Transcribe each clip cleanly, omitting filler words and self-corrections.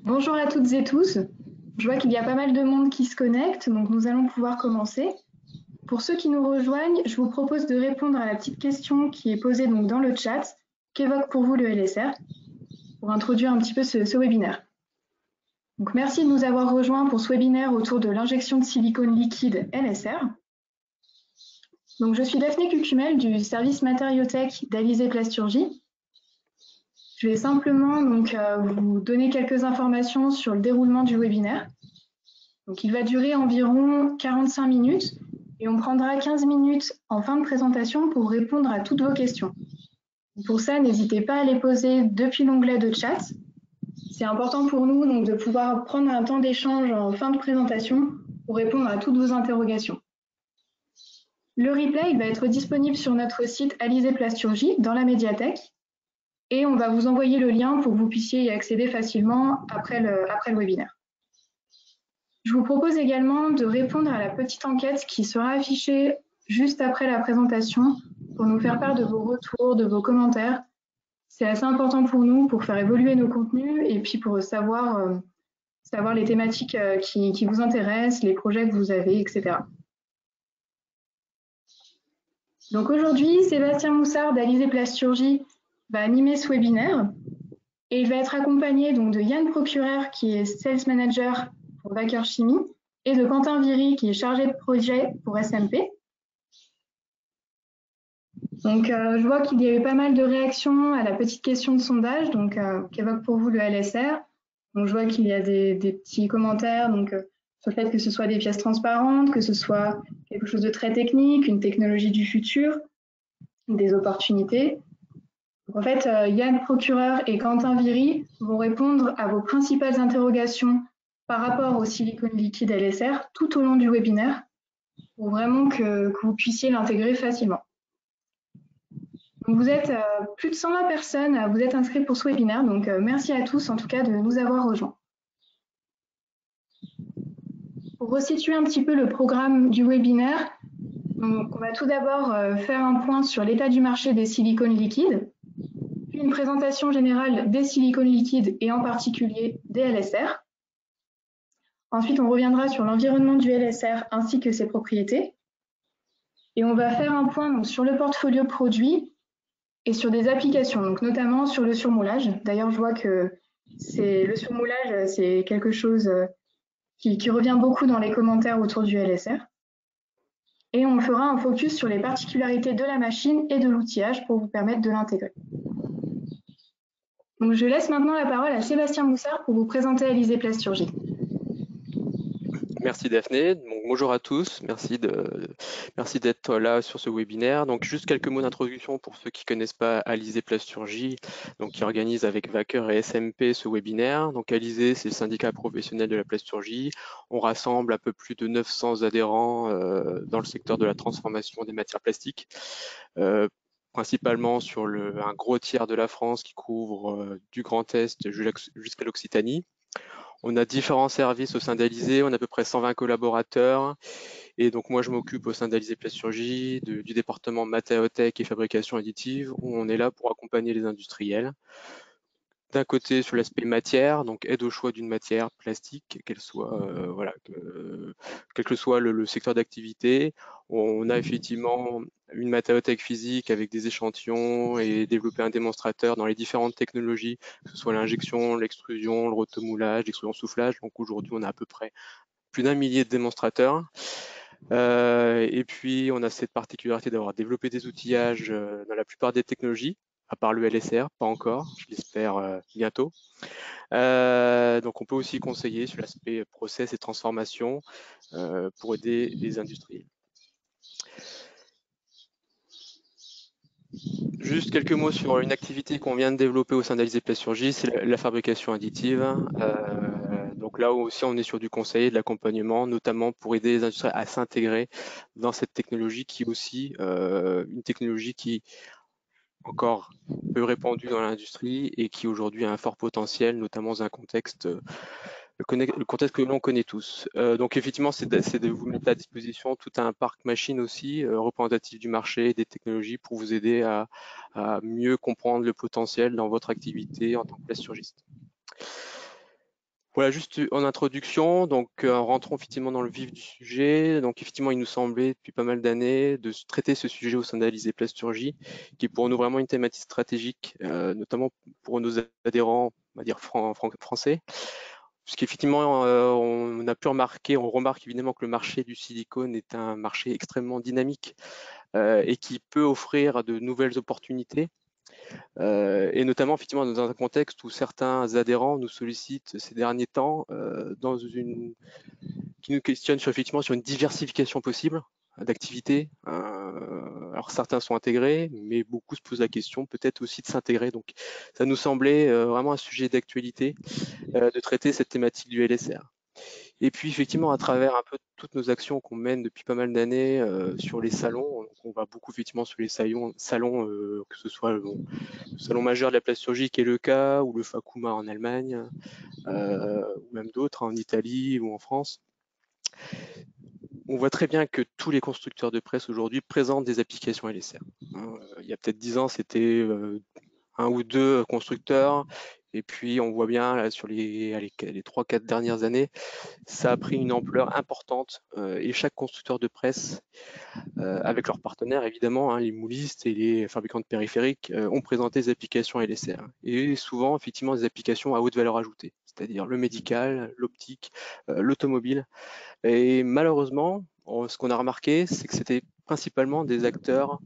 Bonjour à toutes et tous. Je vois qu'il y a pas mal de monde qui se connecte, donc nous allons pouvoir commencer. Pour ceux qui nous rejoignent, je vous propose de répondre à la petite question qui est posée donc dans le chat. Qu'évoque pour vous le LSR? Pour introduire un petit peu ce webinaire. Donc merci de nous avoir rejoints pour ce webinaire autour de l'injection de silicone liquide LSR. Donc je suis Daphné Cucumel du service matériotech d'Alizé Plasturgie. Je vais simplement vous donner quelques informations sur le déroulement du webinaire. Donc, il va durer environ 45 minutes et on prendra 15 minutes en fin de présentation pour répondre à toutes vos questions. Pour ça, n'hésitez pas à les poser depuis l'onglet de chat. C'est important pour nous donc, de pouvoir prendre un temps d'échange en fin de présentation pour répondre à toutes vos interrogations. Le replay va être disponible sur notre site Alizé Plasturgie dans la médiathèque et on va vous envoyer le lien pour que vous puissiez y accéder facilement après le webinaire. Je vous propose également de répondre à la petite enquête qui sera affichée juste après la présentation pour nous faire part de vos retours, de vos commentaires. C'est assez important pour nous pour faire évoluer nos contenus et puis pour savoir les thématiques qui vous intéressent, les projets que vous avez, etc. Donc aujourd'hui, Sébastien Moussard d'Alizé Plasturgie va animer ce webinaire et il va être accompagné donc, de Yann Procureur qui est Sales Manager pour Wacker Chimie et de Quentin Viry qui est chargé de projet pour SMP. Donc, je vois qu'il y a eu pas mal de réactions à la petite question de sondage, donc qu'évoque pour vous le LSR. Donc, je vois qu'il y a des petits commentaires sur le fait que ce soit des pièces transparentes, que ce soit quelque chose de très technique, une technologie du futur, des opportunités. Donc, en fait, Yann Procureur et Quentin Viry vont répondre à vos principales interrogations par rapport au silicone liquide LSR tout au long du webinaire pour vraiment que vous puissiez l'intégrer facilement. Donc vous êtes plus de 120 personnes à vous être inscrites pour ce webinaire, donc merci à tous en tout cas de nous avoir rejoints. Pour resituer un petit peu le programme du webinaire, donc on va tout d'abord faire un point sur l'état du marché des silicones liquides, puis une présentation générale des silicones liquides et en particulier des LSR. Ensuite, on reviendra sur l'environnement du LSR ainsi que ses propriétés. Et on va faire un point donc, sur le portfolio produit et sur des applications, donc notamment sur le surmoulage. D'ailleurs, je vois que le surmoulage, c'est quelque chose qui revient beaucoup dans les commentaires autour du LSR. Et on fera un focus sur les particularités de la machine et de l'outillage pour vous permettre de l'intégrer. Donc, je laisse maintenant la parole à Sébastien Moussard pour vous présenter Alizé Plasturgie. Merci Daphné. Donc, bonjour à tous, merci d'être là sur ce webinaire. Donc juste quelques mots d'introduction pour ceux qui ne connaissent pas Alizé Plasturgie, donc qui organise avec Wacker et SMP ce webinaire. Donc Alizé, c'est le syndicat professionnel de la plasturgie. On rassemble un peu plus de 900 adhérents dans le secteur de la transformation des matières plastiques. Principalement sur un gros tiers de la France qui couvre du Grand Est jusqu'à l'Occitanie. On a différents services au sein d'Alizé, on a à peu près 120 collaborateurs. Et donc moi, je m'occupe au sein d'Alizé Plasturgie du département matériotech et fabrication additive, où on est là pour accompagner les industriels. D'un côté, sur l'aspect matière, donc aide au choix d'une matière plastique, quel que soit le secteur d'activité. On a effectivement une matériotech physique avec des échantillons et développer un démonstrateur dans les différentes technologies, que ce soit l'injection, l'extrusion, le rotomoulage, l'extrusion-soufflage. Donc aujourd'hui, on a à peu près plus d'1 millier de démonstrateurs. Et puis, on a cette particularité d'avoir développé des outillages dans la plupart des technologies, à part le LSR, pas encore, je l'espère bientôt. Donc on peut aussi conseiller sur l'aspect process et transformation pour aider les industriels. Juste quelques mots sur une activité qu'on vient de développer au sein d'Alizé Plasturgie, c'est la fabrication additive. Donc là aussi, on est sur du conseil et de l'accompagnement, notamment pour aider les industriels à s'intégrer dans cette technologie qui est aussi une technologie qui encore peu répandue dans l'industrie et qui aujourd'hui a un fort potentiel, notamment dans un contexte, le contexte que l'on connaît tous. Donc effectivement, c'est de vous mettre à disposition tout un parc machine aussi, représentatif du marché, des technologies pour vous aider à mieux comprendre le potentiel dans votre activité en tant que plasturgiste. Voilà, juste en introduction, donc en rentrant effectivement dans le vif du sujet, donc effectivement il nous semblait depuis pas mal d'années de traiter ce sujet au sein d'Alizé Plasturgie, qui est pour nous vraiment une thématique stratégique, notamment pour nos adhérents, on va dire français, puisqu'effectivement on a pu remarquer, on remarque évidemment que le marché du silicone est un marché extrêmement dynamique et qui peut offrir de nouvelles opportunités. Et notamment effectivement dans un contexte où certains adhérents nous sollicitent ces derniers temps qui nous questionnent sur, effectivement sur une diversification possible d'activités. Alors certains sont intégrés, mais beaucoup se posent la question peut-être aussi de s'intégrer. Donc ça nous semblait vraiment un sujet d'actualité de traiter cette thématique du LSR. Et puis effectivement, à travers un peu toutes nos actions qu'on mène depuis pas mal d'années sur les salons, donc on va beaucoup effectivement sur les salons que ce soit le salon majeur de la plasturgie qui est le cas, ou le Fakuma en Allemagne, ou même d'autres en Italie ou en France. On voit très bien que tous les constructeurs de presse aujourd'hui présentent des applications LSR. Il y a peut-être 10 ans, c'était un ou deux constructeurs, et puis on voit bien là, sur les 3-4 dernières années, ça a pris une ampleur importante et chaque constructeur de presse, avec leurs partenaires évidemment, hein, les moulistes et les fabricants de périphériques, ont présenté des applications LSR. Et souvent effectivement des applications à haute valeur ajoutée, c'est-à-dire le médical, l'optique, l'automobile. Et malheureusement, ce qu'on a remarqué, c'est que c'était principalement des acteurs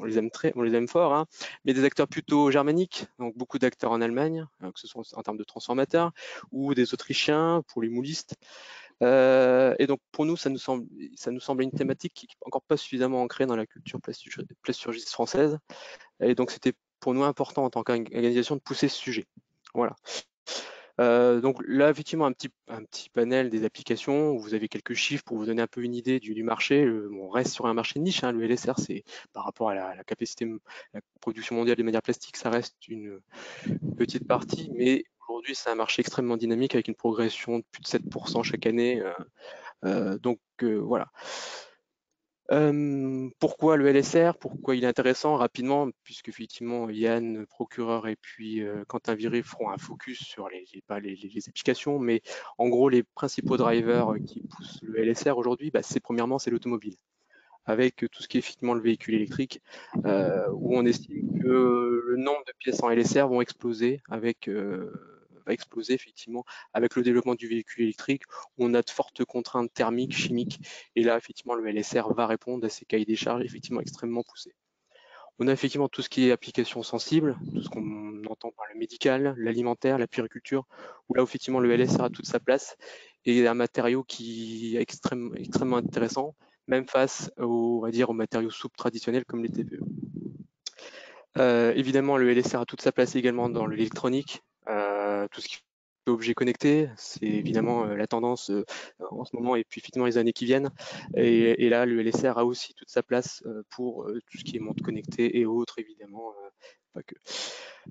on les aime fort, hein, mais des acteurs plutôt germaniques, donc beaucoup d'acteurs en Allemagne, que ce soit en termes de transformateurs, ou des Autrichiens pour les moulistes. Et donc pour nous, ça nous semble une thématique qui n'est encore pas suffisamment ancrée dans la culture plasturgiste française. Et donc c'était pour nous important en tant qu'organisation de pousser ce sujet. Voilà. Donc là, effectivement, un petit panel des applications où vous avez quelques chiffres pour vous donner un peu une idée du marché. On reste sur un marché de niche, hein, le LSR, c'est par rapport à la capacité, la production mondiale de matières plastiques, ça reste une petite partie, mais aujourd'hui, c'est un marché extrêmement dynamique avec une progression de plus de 7% chaque année. Donc voilà. Pourquoi le LSR? Pourquoi il est intéressant? Rapidement, puisque effectivement Yann, procureur, et puis Quentin Viré feront un focus sur pas les applications, mais en gros les principaux drivers qui poussent le LSR aujourd'hui, c'est premièrement c'est l'automobile, avec tout ce qui est effectivement le véhicule électrique, où on estime que le nombre de pièces en LSR va exploser effectivement avec le développement du véhicule électrique, où on a de fortes contraintes thermiques, chimiques, et là effectivement le LSR va répondre à ces cahiers des charges effectivement extrêmement poussés. On a effectivement tout ce qui est applications sensibles, tout ce qu'on entend par le médical, l'alimentaire, la puériculture, où là effectivement le LSR a toute sa place et un matériau qui est extrêmement intéressant, même face aux, on va dire, aux matériaux souples traditionnels comme les TPE. Évidemment, le LSR a toute sa place également dans l'électronique, tout ce qui est objet connecté, c'est évidemment la tendance en ce moment et puis effectivement les années qui viennent. Et là, le LSR a aussi toute sa place pour tout ce qui est montre connectée et autres, évidemment, pas que.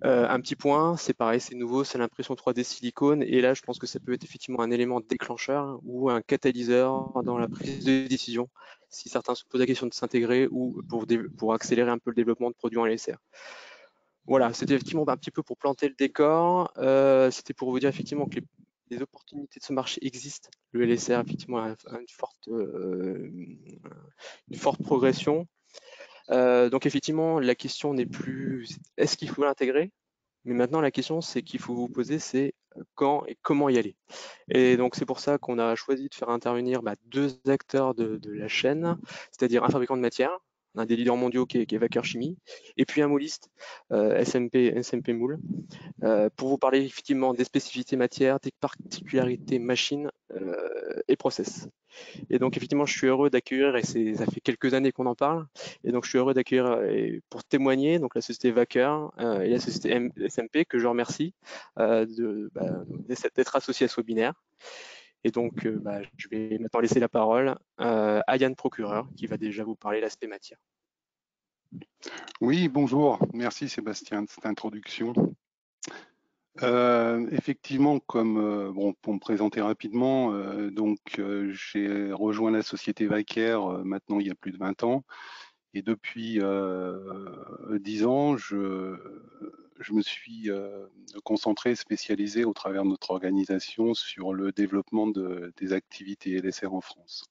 Un petit point, c'est pareil, c'est nouveau, c'est l'impression 3D silicone. Et là, je pense que ça peut être effectivement un élément déclencheur ou un catalyseur dans la prise de décision, si certains se posent la question de s'intégrer ou pour accélérer un peu le développement de produits en LSR. Voilà, c'était effectivement un petit peu pour planter le décor. C'était pour vous dire effectivement que les opportunités de ce marché existent. Le LSR effectivement a une forte progression. Donc effectivement, la question n'est plus est-ce qu'il faut l'intégrer, mais maintenant la question c'est qu'il faut vous poser, c'est quand et comment y aller. Et donc c'est pour ça qu'on a choisi de faire intervenir deux acteurs de la chaîne, c'est-à-dire un fabricant de matière, un des leaders mondiaux qui est Wacker Chimie, et puis un mouliste, SMP Moule, pour vous parler effectivement des spécificités matières, des particularités machines et process. Et donc effectivement, je suis heureux d'accueillir, et ça fait quelques années qu'on en parle, et donc je suis heureux d'accueillir pour témoigner donc la société Wacker et la société SMP que je remercie d'être associés à ce webinaire. Et donc je vais maintenant laisser la parole à Yann Procureur qui va déjà vous parler de l'aspect matière. Oui, bonjour. Merci Sébastien de cette introduction. Effectivement, comme pour me présenter rapidement, j'ai rejoint la société Wacker maintenant il y a plus de 20 ans, Et depuis 10 ans, je me suis concentré, spécialisé au travers de notre organisation sur le développement des activités LSR en France.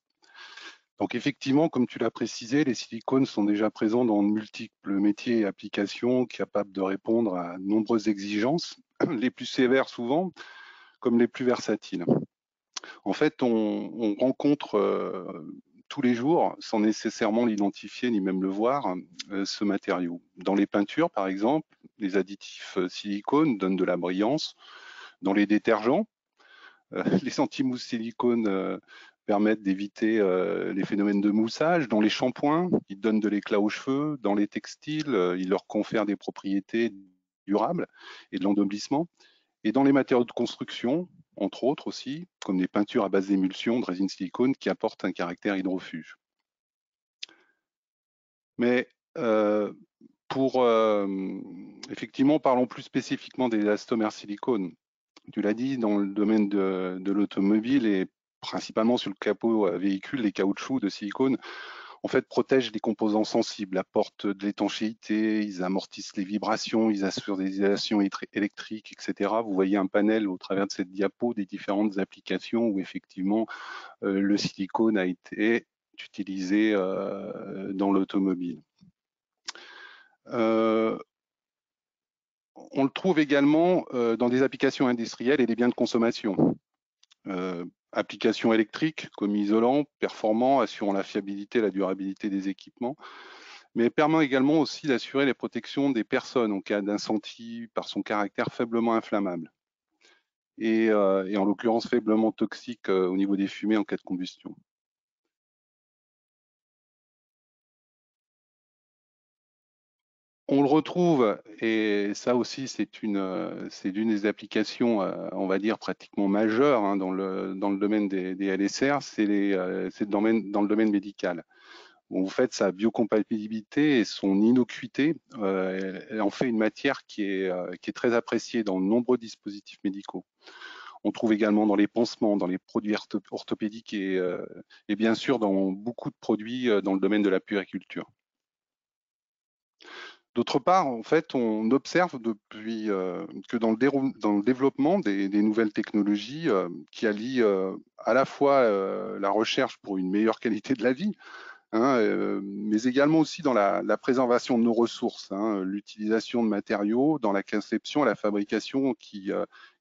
Donc effectivement, comme tu l'as précisé, les silicones sont déjà présents dans de multiples métiers et applications capables de répondre à de nombreuses exigences, les plus sévères souvent, comme les plus versatiles. En fait, on rencontre tous les jours, sans nécessairement l'identifier ni même le voir, ce matériau. Dans les peintures, par exemple, les additifs silicone donnent de la brillance. Dans les détergents, les anti-mousse silicone permettent d'éviter les phénomènes de moussage. Dans les shampoings, ils donnent de l'éclat aux cheveux. Dans les textiles, ils leur confèrent des propriétés durables et de l'endoblissement. Et dans les matériaux de construction, entre autres aussi, comme les peintures à base d'émulsion, de résine silicone, qui apportent un caractère hydrofuge. Mais effectivement, parlons plus spécifiquement des élastomères silicone. Tu l'as dit, dans le domaine de l'automobile et principalement sur le capot véhicule, les caoutchoucs de silicone en fait protègent les composants sensibles, apportent de l'étanchéité, ils amortissent les vibrations, ils assurent des isolations électriques, etc. Vous voyez un panel au travers de cette diapo des différentes applications où effectivement le silicone a été utilisé dans l'automobile. On le trouve également dans des applications industrielles et des biens de consommation. Applications électriques comme isolant, performant, assurant la fiabilité et la durabilité des équipements, mais permet également aussi d'assurer les protections des personnes en cas d'incendie par son caractère faiblement inflammable et en l'occurrence faiblement toxique au niveau des fumées en cas de combustion. On le retrouve, et ça aussi c'est l'une des applications, on va dire, pratiquement majeures hein, dans le domaine des LSR, c'est dans le domaine médical. En fait, sa biocompatibilité et son innocuité, elle en fait une matière qui est très appréciée dans de nombreux dispositifs médicaux. On trouve également dans les pansements, dans les produits orthopédiques et bien sûr dans beaucoup de produits dans le domaine de la puériculture. D'autre part, en fait, on observe depuis que dans le développement des nouvelles technologies qui allient à la fois la recherche pour une meilleure qualité de la vie, hein, mais également aussi dans la préservation de nos ressources, hein, l'utilisation de matériaux dans la conception et la fabrication qui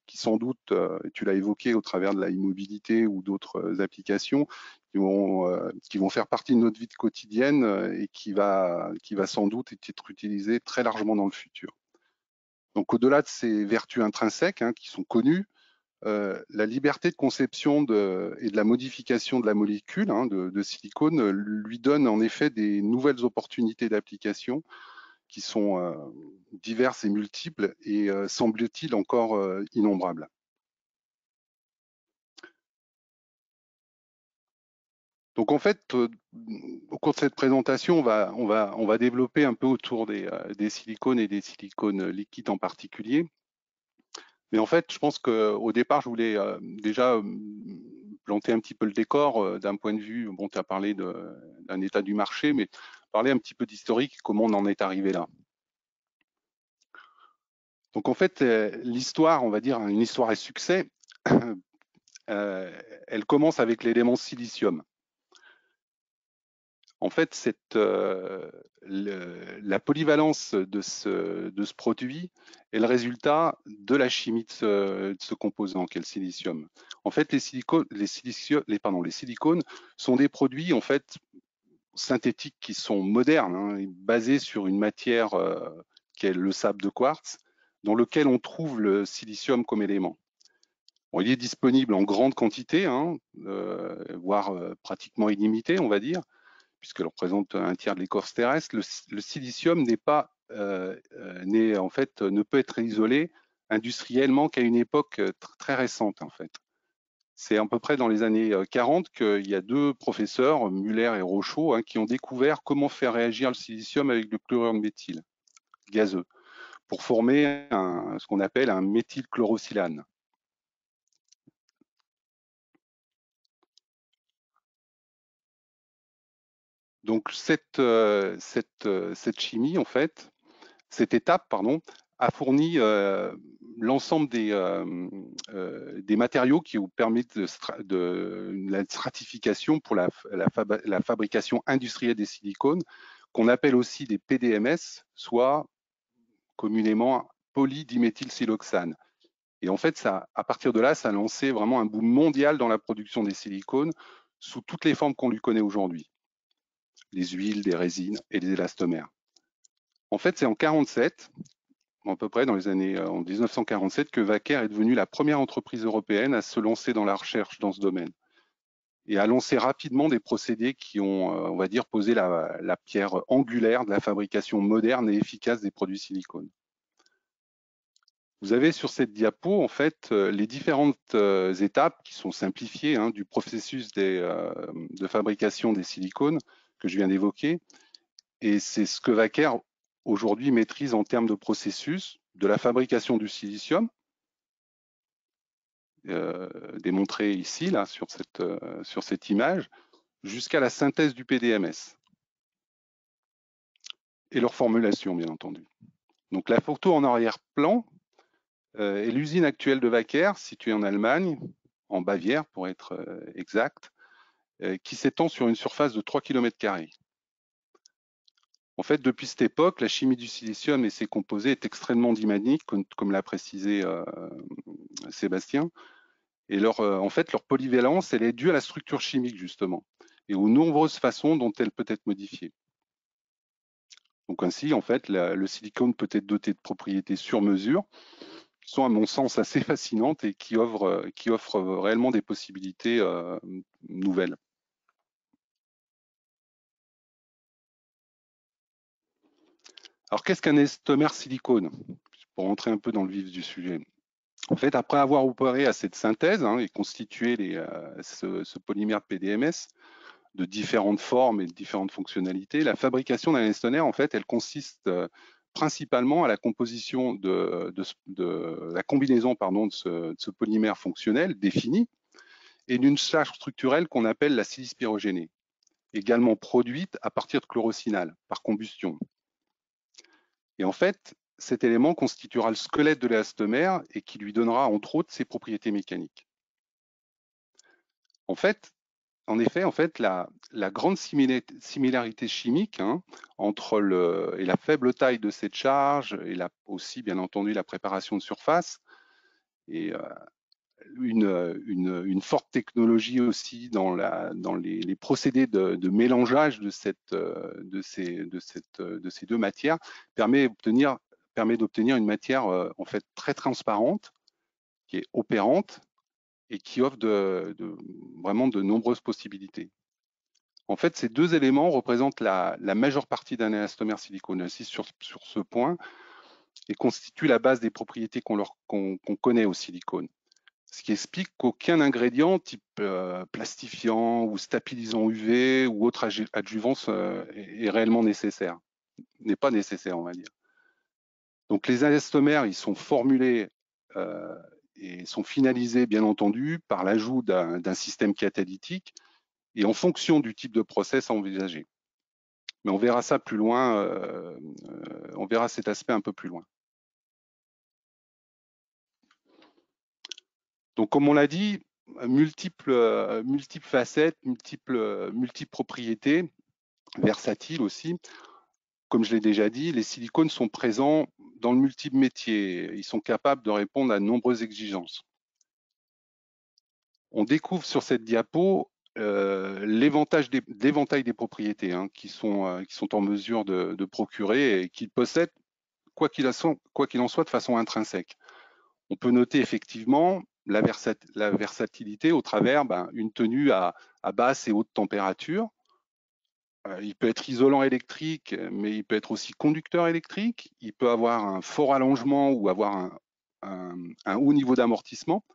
sans doute, tu l'as évoqué au travers de la e-mobilité ou d'autres applications, qui vont faire partie de notre vie quotidienne et qui va sans doute être utilisée très largement dans le futur. Donc au-delà de ces vertus intrinsèques hein, qui sont connues, la liberté de conception et de la modification de la molécule hein, de silicone lui donne en effet des nouvelles opportunités d'application qui sont diverses et multiples et semble-t-il encore innombrables. Donc en fait, au cours de cette présentation, on va développer un peu autour des silicones et des silicones liquides en particulier. Mais en fait, je pense qu'au départ, je voulais déjà planter un petit peu le décor d'un point de vue, bon, tu as parlé d'un état du marché, mais parler un petit peu d'historique, comment on en est arrivé là. Donc en fait, l'histoire, on va dire, une histoire à succès, elle commence avec l'élément silicium. En fait, la polyvalence de ce produit est le résultat de la chimie de ce composant qu'est le silicium. En fait, les silicones sont des produits en fait synthétiques qui sont modernes, hein, basés sur une matière qui est le sable de quartz, dans lequel on trouve le silicium comme élément. Bon, il est disponible en grande quantité, hein, voire pratiquement illimité, on va dire, puisqu'elle représente un tiers de l'écorce terrestre. Le silicium en fait, ne peut être isolé industriellement qu'à une époque très récente, en fait. C'est à peu près dans les années 40 qu'il y a deux professeurs, Muller et Rochaud, hein, qui ont découvert comment faire réagir le silicium avec le chlorure de méthyle gazeux pour former ce qu'on appelle un méthylchlorosilane. Donc cette chimie, en fait, cette étape, pardon, a fourni l'ensemble des matériaux qui vous permettent de la stratification pour la fabrication industrielle des silicones, qu'on appelle aussi des PDMS, soit communément polydiméthylsiloxane. Et en fait, à partir de là, ça a lancé vraiment un boom mondial dans la production des silicones sous toutes les formes qu'on lui connaît aujourd'hui. Les huiles, des résines et les élastomères. En fait, c'est en 1947, à peu près en 1947, que Wacker est devenue la première entreprise européenne à se lancer dans la recherche dans ce domaine et à lancer rapidement des procédés qui ont, on va dire, posé la pierre angulaire de la fabrication moderne et efficace des produits silicones. Vous avez sur cette diapo, en fait, les différentes étapes qui sont simplifiées du processus de fabrication des silicones que je viens d'évoquer. Et c'est ce que Wacker aujourd'hui maîtrise en termes de processus, de la fabrication du silicium, démontré ici, là, sur cette image, jusqu'à la synthèse du PDMS. Et leur formulation, bien entendu. Donc la photo en arrière-plan est l'usine actuelle de Wacker, située en Allemagne, en Bavière pour être exact, qui s'étend sur une surface de 3 km². En fait, depuis cette époque, la chimie du silicium et ses composés est extrêmement dynamique, comme l'a précisé Sébastien. Et en fait, leur polyvalence, elle est due à la structure chimique, justement, et aux nombreuses façons dont elle peut être modifiée. Donc ainsi, en fait, le silicone peut être doté de propriétés sur mesure, qui sont, à mon sens, assez fascinantes et qui offrent réellement des possibilités nouvelles. Alors, qu'est-ce qu'un élastomère silicone? Pour rentrer un peu dans le vif du sujet. En fait, après avoir opéré à cette synthèse et constitué ce polymère de PDMS de différentes formes et de différentes fonctionnalités, la fabrication d'un élastomère, en fait, elle consiste principalement à la composition de la combinaison de ce polymère fonctionnel défini et d'une charge structurelle qu'on appelle la silice pyrogénée, également produite à partir de chlorocinal par combustion. Et en fait, cet élément constituera le squelette de l'élastomère et qui lui donnera entre autres ses propriétés mécaniques. En effet, la grande similarité chimique entre la faible taille de cette charge et aussi bien entendu la préparation de surface et une forte technologie aussi dans les procédés de mélangeage de ces deux matières permet d'obtenir une matière en fait très transparente, qui est opérante et qui offre vraiment de nombreuses possibilités. En fait, ces deux éléments représentent la majeure partie d'un élastomère silicone. J'insiste sur ce point et constituent la base des propriétés qu'on connaît au silicone. Ce qui explique qu'aucun ingrédient type plastifiant ou stabilisant UV ou autre adjuvance est réellement nécessaire, n'est pas nécessaire, on va dire. Donc les élastomères, ils sont formulés et sont finalisés, bien entendu, par l'ajout d'un système catalytique et en fonction du type de process à envisager. Mais on verra ça plus loin, on verra cet aspect un peu plus loin. Donc, comme on l'a dit, multiples facettes, multiples propriétés, versatiles aussi. Comme je l'ai déjà dit, les silicones sont présents dans le multiple métier. Ils sont capables de répondre à de nombreuses exigences. On découvre sur cette diapo l'éventail des propriétés qui sont en mesure de procurer et qu'ils possèdent, quoi qu'il en soit, de façon intrinsèque. On peut noter effectivement la versatilité au travers une tenue à basse et haute température. Il peut être isolant électrique, mais il peut être aussi conducteur électrique. Il peut avoir un fort allongement ou avoir un haut niveau d'amortissement.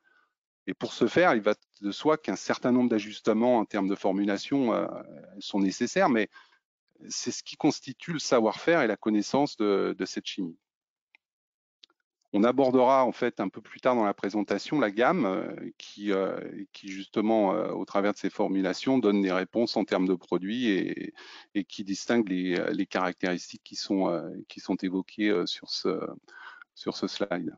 Et pour ce faire, il va de soi qu'un certain nombre d'ajustements en termes de formulation sont nécessaires, mais c'est ce qui constitue le savoir-faire et la connaissance de cette chimie. On abordera en fait un peu plus tard dans la présentation la gamme qui justement, au travers de ces formulations, donne des réponses en termes de produits et qui distingue les caractéristiques qui sont évoquées sur ce slide.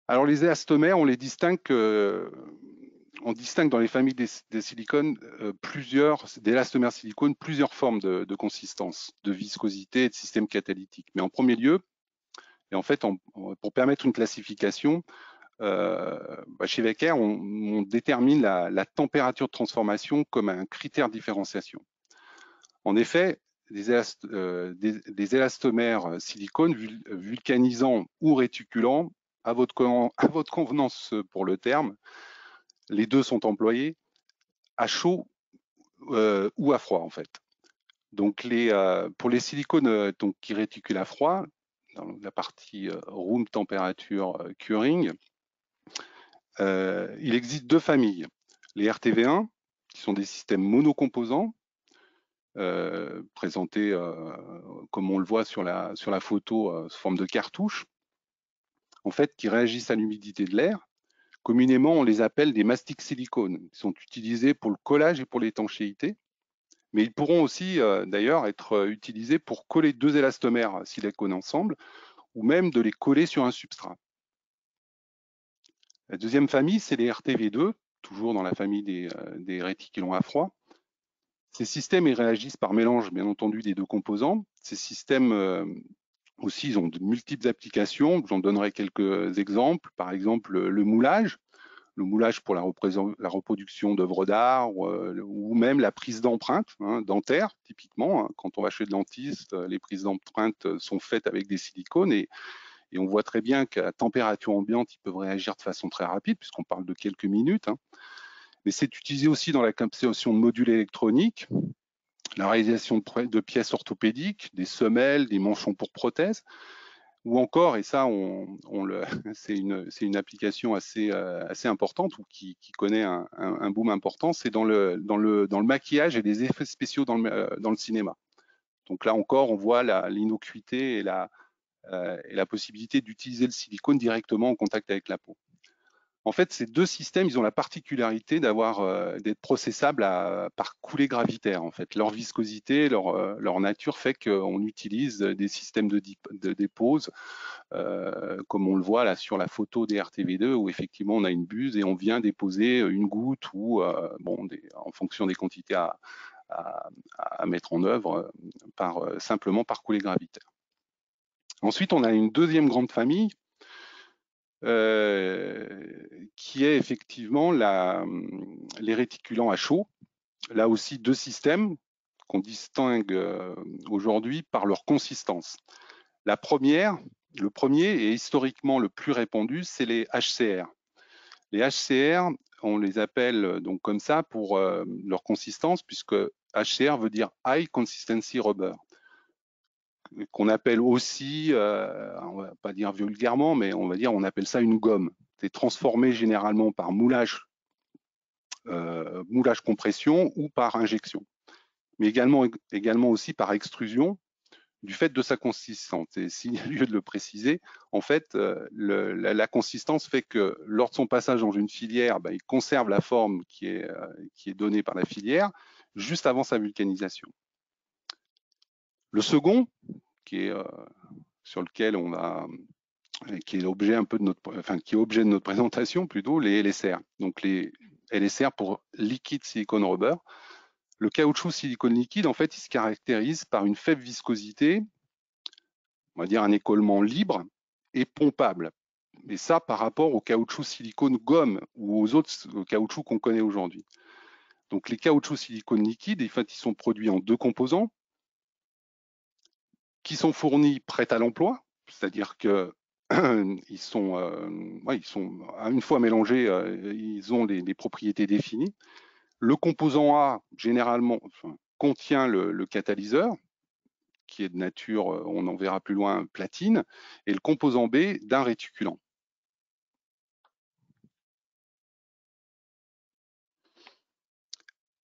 Alors les élastomères, on distingue dans les familles des silicones d'élastomères silicone plusieurs formes de consistance, de viscosité et de système catalytique. Mais en premier lieu, et en fait, pour permettre une classification, chez Wecker, on détermine la température de transformation comme un critère de différenciation. En effet, des élastomères silicone vulcanisants ou réticulants, à votre convenance pour le terme, les deux sont employés à chaud ou à froid en fait. Donc pour les silicones qui réticulent à froid, dans la partie room temperature curing, il existe deux familles. Les RTV1, qui sont des systèmes monocomposants, présentés comme on le voit sur la photo sous forme de cartouche, en fait, qui réagissent à l'humidité de l'air. Communément, on les appelle des mastiques silicones. Ils sont utilisés pour le collage et pour l'étanchéité, mais ils pourront aussi d'ailleurs être utilisés pour coller deux élastomères silicone ensemble, ou même de les coller sur un substrat. La deuxième famille, c'est les RTV2, toujours dans la famille des réticulants à froid. Ces systèmes ils réagissent par mélange, bien entendu, des deux composants. Ces systèmes aussi, ils ont de multiples applications. J'en donnerai quelques exemples. Par exemple, le moulage pour la reproduction d'œuvres d'art ou même la prise d'empreintes dentaires, typiquement. Quand on va chez le dentiste, les prises d'empreintes sont faites avec des silicones et on voit très bien qu'à température ambiante, ils peuvent réagir de façon très rapide puisqu'on parle de quelques minutes. Mais c'est utilisé aussi dans la conception de modules électroniques, la réalisation de pièces orthopédiques, des semelles, des manchons pour prothèses, ou encore, et ça, c'est une application assez importante ou qui connaît un boom important, c'est dans le maquillage et les effets spéciaux dans le cinéma. Donc là encore, on voit l'innocuité et la possibilité d'utiliser le silicone directement en contact avec la peau. En fait, ces deux systèmes, ils ont la particularité d'être processables par coulée gravitaire. En fait, leur viscosité, leur nature fait qu'on utilise des systèmes de dépose, comme on le voit là sur la photo des RTV2, où effectivement on a une buse et on vient déposer une goutte ou en fonction des quantités à mettre en œuvre, simplement par coulée gravitaire. Ensuite, on a une deuxième grande famille qui est effectivement les réticulants à chaud. Là aussi, deux systèmes qu'on distingue aujourd'hui par leur consistance. Le premier et historiquement le plus répandu, c'est les HCR. Les HCR, on les appelle donc comme ça pour leur consistance, puisque HCR veut dire High Consistency Rubber, qu'on appelle aussi, on va pas dire vulgairement, mais on appelle ça une gomme. C'est transformé généralement par moulage compression ou par injection, mais également aussi par extrusion du fait de sa consistance. Et s'il y a lieu de le préciser, en fait, la consistance fait que lors de son passage dans une filière, il conserve la forme qui est donnée par la filière juste avant sa vulcanisation. Le second, sur lequel qui est objet de notre présentation plutôt, les LSR. Donc les LSR pour liquide silicone rubber. Le caoutchouc silicone liquide, en fait, il se caractérise par une faible viscosité, on va dire un écoulement libre et pompable. Et ça par rapport au caoutchouc silicone gomme ou aux autres caoutchoucs qu'on connaît aujourd'hui. Donc les caoutchoucs silicone liquides, en fait, ils sont produits en deux composants qui sont fournis prêts à l'emploi, c'est-à-dire que ils sont une fois mélangés, ils ont des propriétés définies. Le composant A, généralement, contient le catalyseur, qui est de nature, on en verra plus loin, platine, et le composant B d'un réticulant.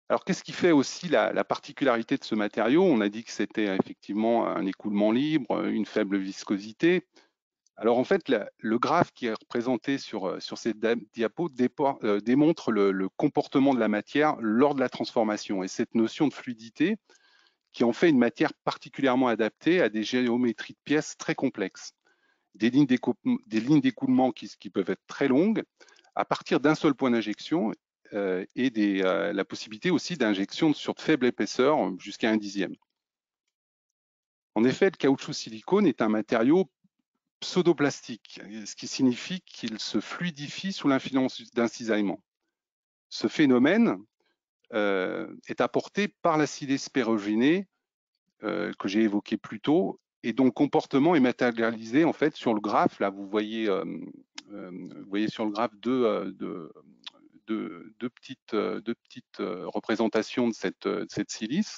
Alors, qu'est-ce qui fait aussi la particularité de ce matériau? On a dit que c'était effectivement un écoulement libre, une faible viscosité. Alors, en fait, le graphe qui est représenté sur cette diapo démontre le comportement de la matière lors de la transformation. Et cette notion de fluidité qui en fait une matière particulièrement adaptée à des géométries de pièces très complexes. Des lignes d'écoulement qui peuvent être très longues à partir d'un seul point d'injection et la possibilité aussi d'injection sur de faible épaisseur jusqu'à 1/10. En effet, le caoutchouc silicone est un matériau pseudoplastique, ce qui signifie qu'il se fluidifie sous l'influence d'un cisaillement. Ce phénomène est apporté par l'acide spérogéné que j'ai évoqué plus tôt, et dont le comportement est matérialisé en fait sur le graphe. Là, vous voyez sur le graphe deux petites représentations de cette silice,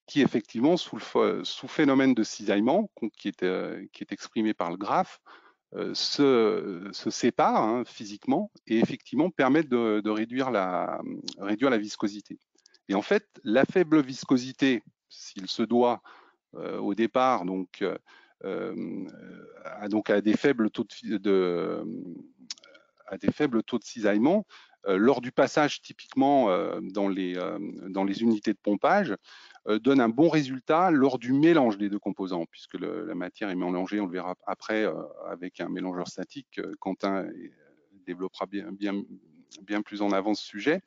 qui effectivement, sous phénomène de cisaillement, qui est exprimé par le graphe, se séparent physiquement et effectivement permettent de réduire la viscosité. Et en fait, la faible viscosité, s'il se doit au départ à des faibles taux de cisaillement, lors du passage typiquement dans les unités de pompage, donne un bon résultat lors du mélange des deux composants, puisque la matière est mélangée, on le verra après, avec un mélangeur statique. Quentin développera bien plus en avant ce sujet.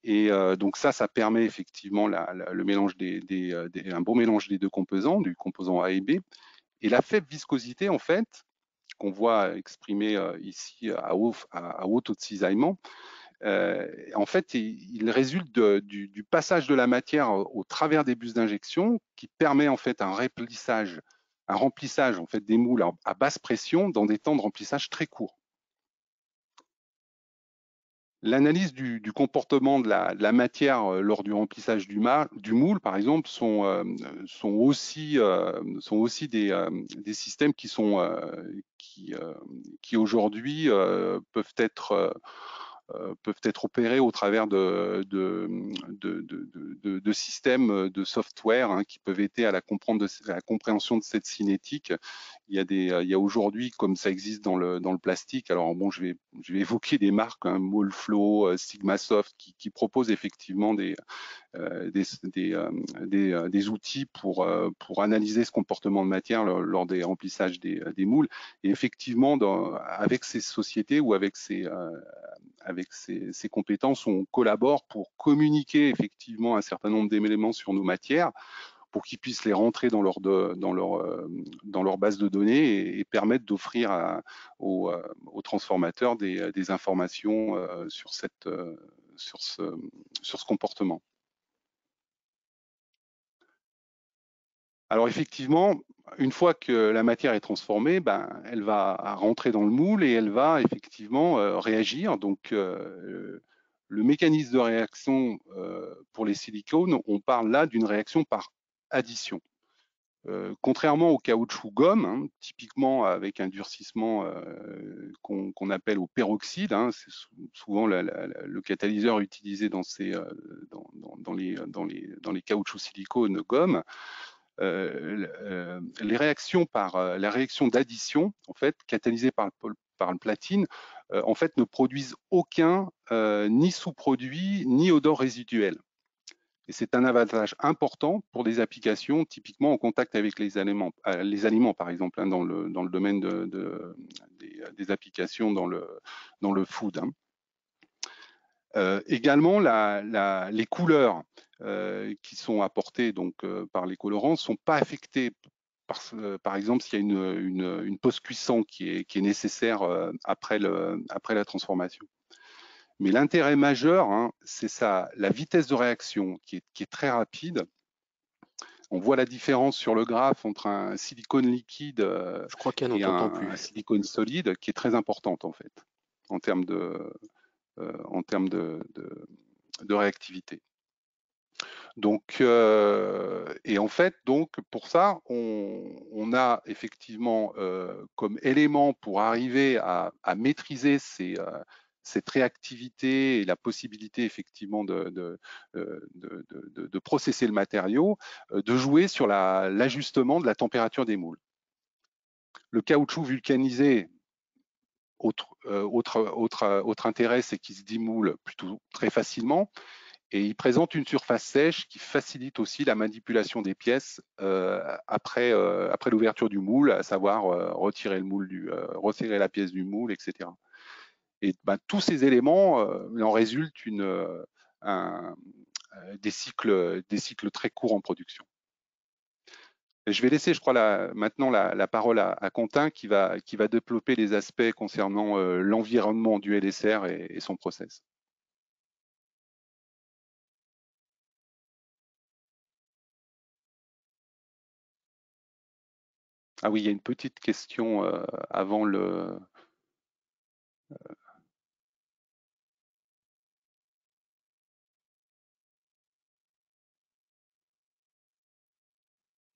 Et donc ça permet effectivement le mélange un bon mélange des deux composants, du composant A et B. Et la faible viscosité, en fait, qu'on voit exprimée ici à haut taux de cisaillement, en fait, il résulte du passage de la matière au travers des bus d'injection, qui permet en fait un remplissage en fait des moules à basse pression dans des temps de remplissage très courts. L'analyse du comportement de la matière lors du remplissage du moule, par exemple, sont aussi des systèmes qui aujourd'hui peuvent être opérés au travers de systèmes de software qui peuvent aider à la compréhension de cette cinétique. Il y a aujourd'hui, comme ça existe dans le plastique, alors bon, je vais évoquer des marques, Moleflow, Sigmasoft, qui proposent effectivement des outils pour analyser ce comportement de matière lors des remplissages des moules. Et effectivement, avec ces sociétés ou avec ces compétences, on collabore pour communiquer effectivement un certain nombre d'éléments sur nos matières, pour qu'ils puissent les rentrer dans leur base de données et permettre d'offrir aux transformateurs des informations sur ce comportement. Alors effectivement, une fois que la matière est transformée, elle va rentrer dans le moule et elle va effectivement réagir. Donc le mécanisme de réaction pour les silicones, on parle là d'une réaction par addition. Contrairement au caoutchouc gomme, typiquement avec un durcissement qu'on appelle au peroxyde, c'est souvent le catalyseur utilisé dans les caoutchoucs silicone gomme. Les réactions la réaction d'addition, en fait, catalysée par le platine, en fait, ne produisent aucun ni sous-produit ni odeur résiduelle. Et c'est un avantage important pour des applications typiquement en contact avec les aliments par exemple, dans le domaine des applications dans le food. Également, les couleurs qui sont apportées donc par les colorants ne sont pas affectées. Par exemple, s'il y a une post-cuisson qui est nécessaire après la transformation. Mais l'intérêt majeur, c'est la vitesse de réaction qui est très rapide. On voit la différence sur le graphe entre un silicone liquide et un silicone solide, qui est très importante en fait, en termes de réactivité. Donc, et en fait, donc pour ça, on a effectivement comme élément pour arriver à maîtriser cette réactivité et la possibilité effectivement de processer le matériau, de jouer sur l'ajustement de la température des moules. Le caoutchouc vulcanisé, autre intérêt, c'est qu'il se démoule plutôt très facilement et il présente une surface sèche qui facilite aussi la manipulation des pièces après l'ouverture du moule, à savoir retirer retirer la pièce du moule, etc. Et ben, tous ces éléments, il en résulte des cycles très courts en production. Et je vais laisser, je crois, maintenant la parole à Quentin qui va développer les aspects concernant l'environnement du LSR et son process. Ah oui, il y a une petite question avant le...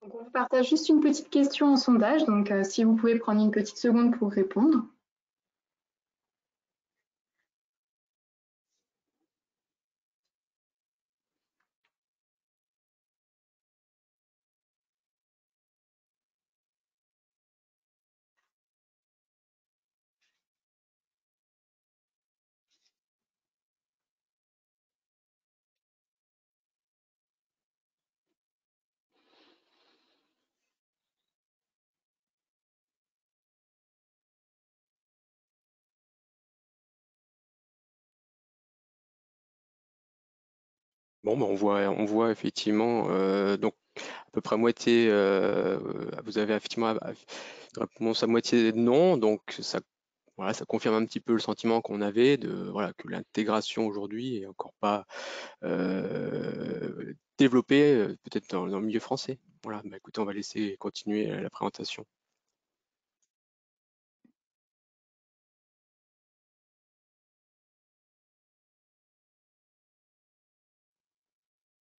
Donc, on vous partage juste une petite question en sondage, donc si vous pouvez prendre une petite seconde pour répondre. Bon, ben, on voit effectivement donc à peu près moitié. Vous avez effectivement une réponse à moitié non, donc ça, voilà, ça confirme un petit peu le sentiment qu'on avait de voilà que l'intégration aujourd'hui est encore pas développée, peut-être dans le milieu français. Voilà, bah, écoutez, on va laisser continuer la présentation.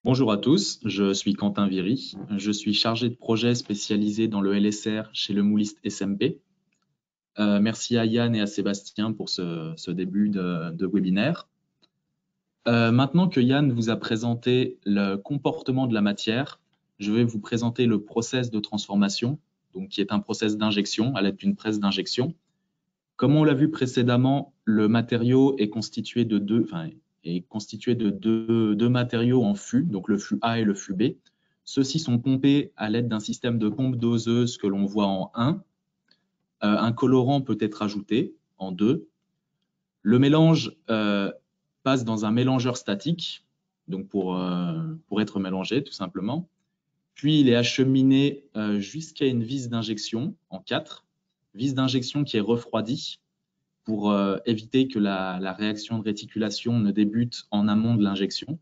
Bonjour à tous, je suis Quentin Viry. Je suis chargé de projet spécialisé dans le LSR chez le mouliste SMP. Merci à Yann et à Sébastien pour ce début de webinaire. Maintenant que Yann vous a présenté le comportement de la matière, je vais vous présenter le process de transformation, donc qui est un process d'injection à l'aide d'une presse d'injection. Comme on l'a vu précédemment, le matériau est constitué de deux matériaux en fût, donc le fût A et le fût B. Ceux-ci sont pompés à l'aide d'un système de pompe doseuse que l'on voit en 1. Un colorant peut être ajouté en 2. Le mélange passe dans un mélangeur statique, donc pour être mélangé tout simplement. Puis il est acheminé jusqu'à une vis d'injection en 4, vis d'injection qui est refroidie pour éviter que la réaction de réticulation ne débute en amont de l'injection.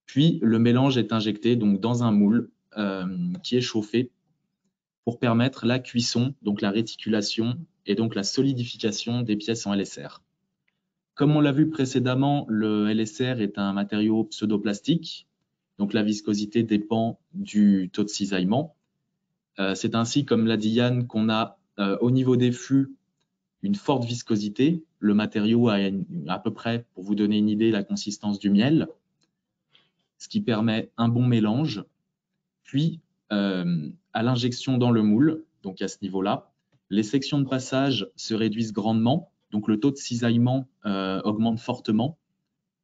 Puis le mélange est injecté donc dans un moule qui est chauffé pour permettre la cuisson, donc la réticulation et donc la solidification des pièces en LSR. Comme on l'a vu précédemment, le LSR est un matériau pseudoplastique, donc la viscosité dépend du taux de cisaillement. C'est ainsi, comme l'a dit Yann, qu'on a au niveau des fûts une forte viscosité. Le matériau a à peu près, pour vous donner une idée, la consistance du miel, ce qui permet un bon mélange. Puis, à l'injection dans le moule, donc à ce niveau-là, les sections de passage se réduisent grandement, donc le taux de cisaillement augmente fortement.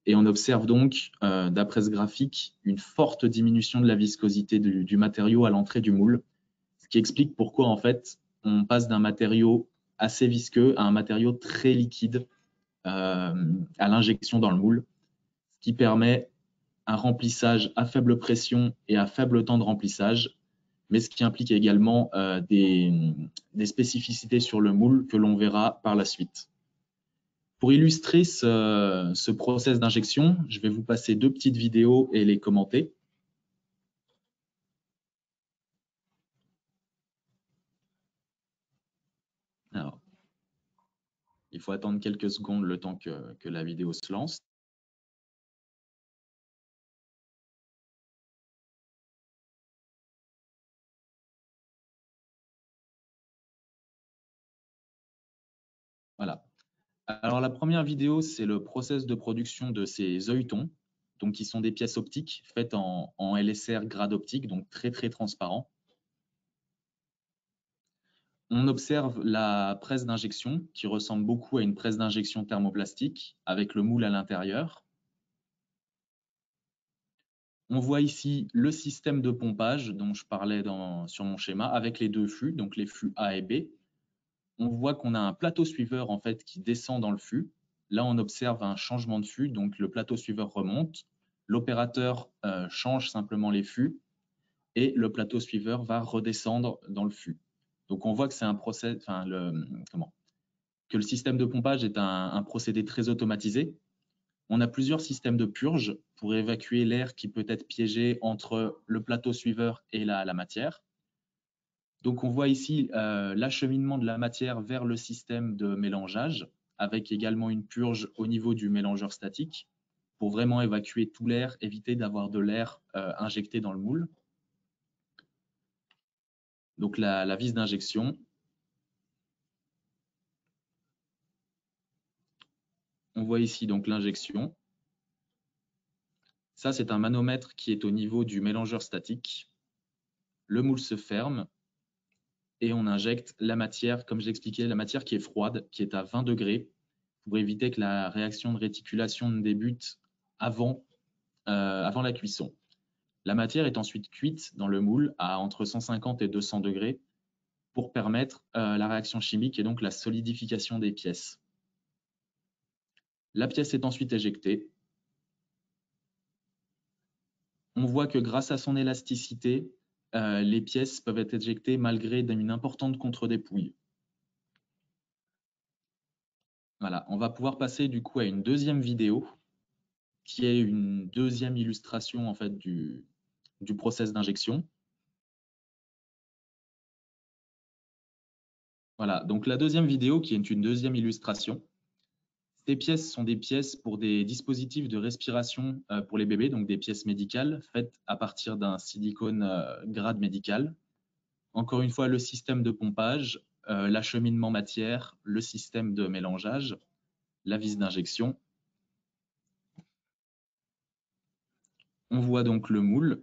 Et on observe donc, d'après ce graphique, une forte diminution de la viscosité du matériau à l'entrée du moule, ce qui explique pourquoi, en fait, on passe d'un matériau assez visqueux à un matériau très liquide à l'injection dans le moule, ce qui permet un remplissage à faible pression et à faible temps de remplissage, mais ce qui implique également des spécificités sur le moule que l'on verra par la suite. Pour illustrer ce process d'injection, je vais vous passer 2 petites vidéos et les commenter. Alors, il faut attendre quelques secondes le temps que la vidéo se lance. Voilà. Alors, la première vidéo, c'est le process de production de ces œilletons, donc qui sont des pièces optiques faites en LSR grade optique, donc très, très transparent. On observe la presse d'injection qui ressemble beaucoup à une presse d'injection thermoplastique avec le moule à l'intérieur. On voit ici le système de pompage dont je parlais sur mon schéma avec les deux fûts, donc les fûts A et B. On voit qu'on a un plateau suiveur en fait qui descend dans le fût. Là, on observe un changement de fût, donc le plateau suiveur remonte. L'opérateur change simplement les fûts et le plateau suiveur va redescendre dans le fût. Donc, on voit que c'est un procès, que le système de pompage est un procédé très automatisé. On a plusieurs systèmes de purge pour évacuer l'air qui peut être piégé entre le plateau suiveur et la matière. Donc, on voit ici l'acheminement de la matière vers le système de mélangeage, avec également une purge au niveau du mélangeur statique, pour vraiment évacuer tout l'air, éviter d'avoir de l'air injecté dans le moule. Donc, la vis d'injection. On voit ici donc l'injection. Ça, c'est un manomètre qui est au niveau du mélangeur statique. Le moule se ferme et on injecte la matière, comme j'ai expliqué, la matière qui est froide, qui est à 20 degrés, pour éviter que la réaction de réticulation ne débute avant la cuisson. La matière est ensuite cuite dans le moule à entre 150 et 200 degrés pour permettre la réaction chimique et donc la solidification des pièces. La pièce est ensuite éjectée. On voit que grâce à son élasticité, les pièces peuvent être éjectées malgré une importante contre-dépouille. Voilà, on va pouvoir passer du coup à une deuxième vidéo qui est une deuxième illustration en fait du process d'injection. Voilà, donc la deuxième vidéo qui est une deuxième illustration. Ces pièces sont des pièces pour des dispositifs de respiration pour les bébés, donc des pièces médicales faites à partir d'un silicone grade médical. Encore une fois, le système de pompage, l'acheminement matière, le système de mélangeage, la vis d'injection. On voit donc le moule.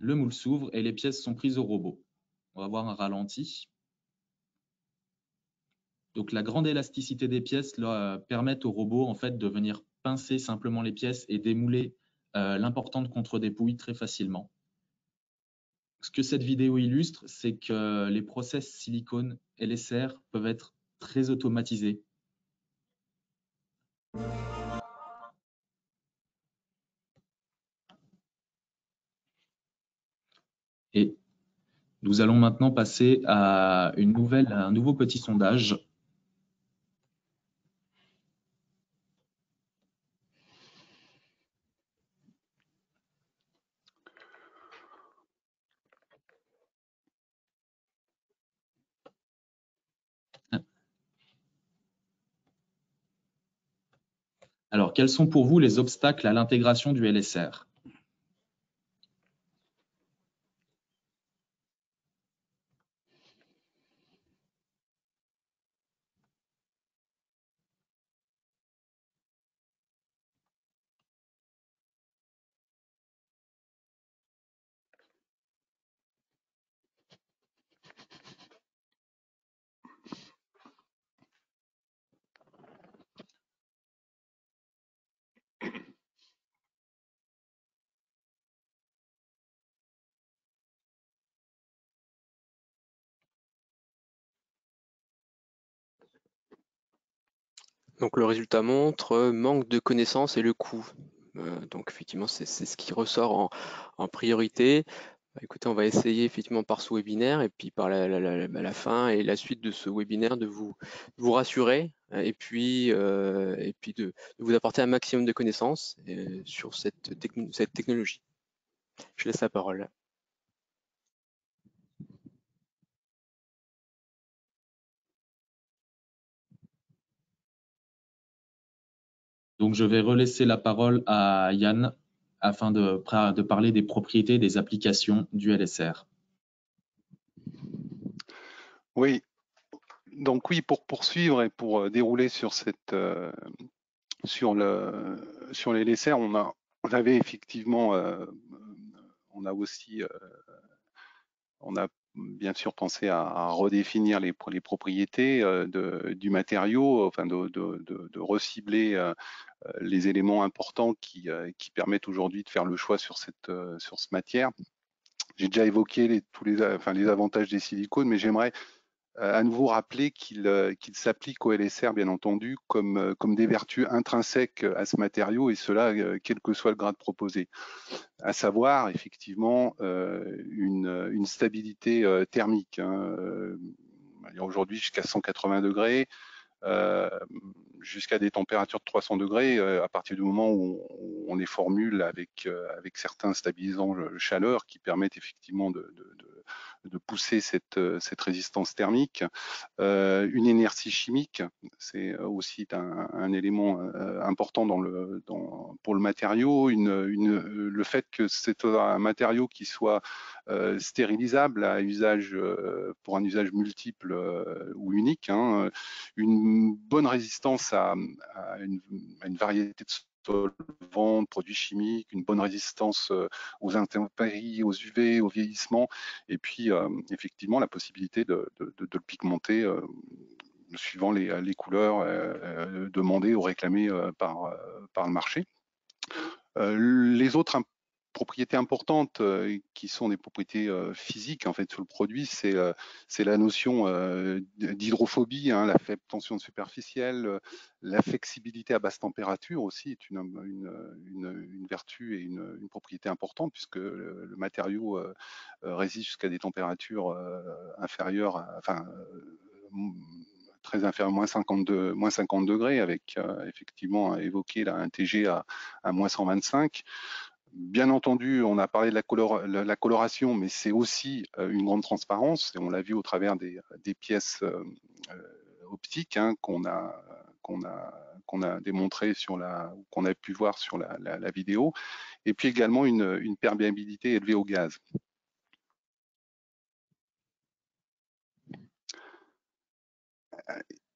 Le moule s'ouvre et les pièces sont prises au robot. On va voir un ralenti. Donc la grande élasticité des pièces permet au robot en fait de venir pincer simplement les pièces et démouler l'importante contre-dépouille très facilement. Ce que cette vidéo illustre, c'est que les process silicone LSR peuvent être très automatisés. Et nous allons maintenant passer à un nouveau petit sondage. Alors, quels sont pour vous les obstacles à l'intégration du LSR ? Donc le résultat montre manque de connaissances et le coût. Donc effectivement, c'est ce qui ressort en priorité. Écoutez, on va essayer effectivement par ce webinaire et puis par la fin et la suite de ce webinaire de vous rassurer et puis de vous apporter un maximum de connaissances sur cette technologie. Je laisse la parole. Donc, je vais relaisser la parole à Yann afin de parler des propriétés des applications du LSR. Oui, donc oui, pour poursuivre et pour dérouler sur cette sur les LSR, on avait effectivement, on a aussi, on a bien sûr pensé à redéfinir les propriétés du matériau, enfin de recibler les éléments importants qui permettent aujourd'hui de faire le choix sur cette matière. J'ai déjà évoqué tous les avantages des silicones, mais j'aimerais à nouveau rappeler qu'il s'applique au LSR, bien entendu, comme des vertus intrinsèques à ce matériau, et cela, quel que soit le grade proposé. À savoir, effectivement, une stabilité thermique. Aujourd'hui, jusqu'à 180 degrés, jusqu'à des températures de 300 degrés, à partir du moment où on les formule avec certains stabilisants de chaleur qui permettent effectivement de pousser cette résistance thermique. Une inertie chimique, c'est aussi un élément important pour le matériau. Le fait que c'est un matériau qui soit stérilisable pour un usage multiple ou unique, hein, une bonne résistance à une variété de solvants, de produits chimiques, une bonne résistance aux intempéries, aux UV, au vieillissement, et puis effectivement la possibilité de le pigmenter suivant les couleurs demandées ou réclamées par le marché. Les autres propriétés importantes qui sont des propriétés physiques en fait sur le produit, c'est la notion d'hydrophobie, hein, la faible tension superficielle, la flexibilité à basse température aussi est une vertu et une propriété importante, puisque le matériau résiste jusqu'à des températures inférieures, très inférieur, moins 50 degrés, avec effectivement évoqué là, un TG à moins 125. Bien entendu, on a parlé de la coloration, mais c'est aussi une grande transparence, et on l'a vu au travers des pièces optiques, hein, qu'on a démontré qu'on a pu voir sur la vidéo, et puis également une perméabilité élevée au gaz.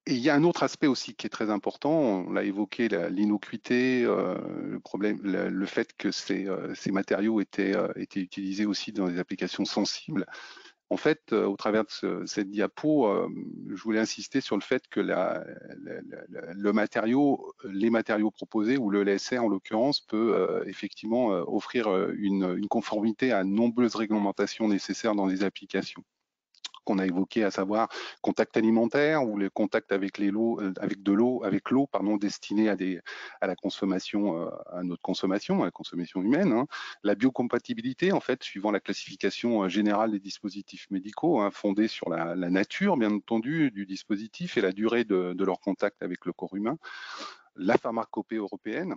Et il y a un autre aspect aussi qui est très important, on l'a évoqué, l'innocuité, le fait que ces matériaux étaient utilisés aussi dans des applications sensibles. En fait, au travers de cette diapo, je voulais insister sur le fait que les matériaux proposés, ou le LSR en l'occurrence, peut effectivement offrir une conformité à de nombreuses réglementations nécessaires dans les applications qu'on a évoqué, à savoir contact alimentaire ou les contacts avec l'eau destinée à la consommation, à notre consommation, à la consommation humaine, hein. La biocompatibilité, en fait, suivant la classification générale des dispositifs médicaux, hein, fondée sur la nature, bien entendu, du dispositif et la durée de leur contact avec le corps humain. La pharmacopée européenne,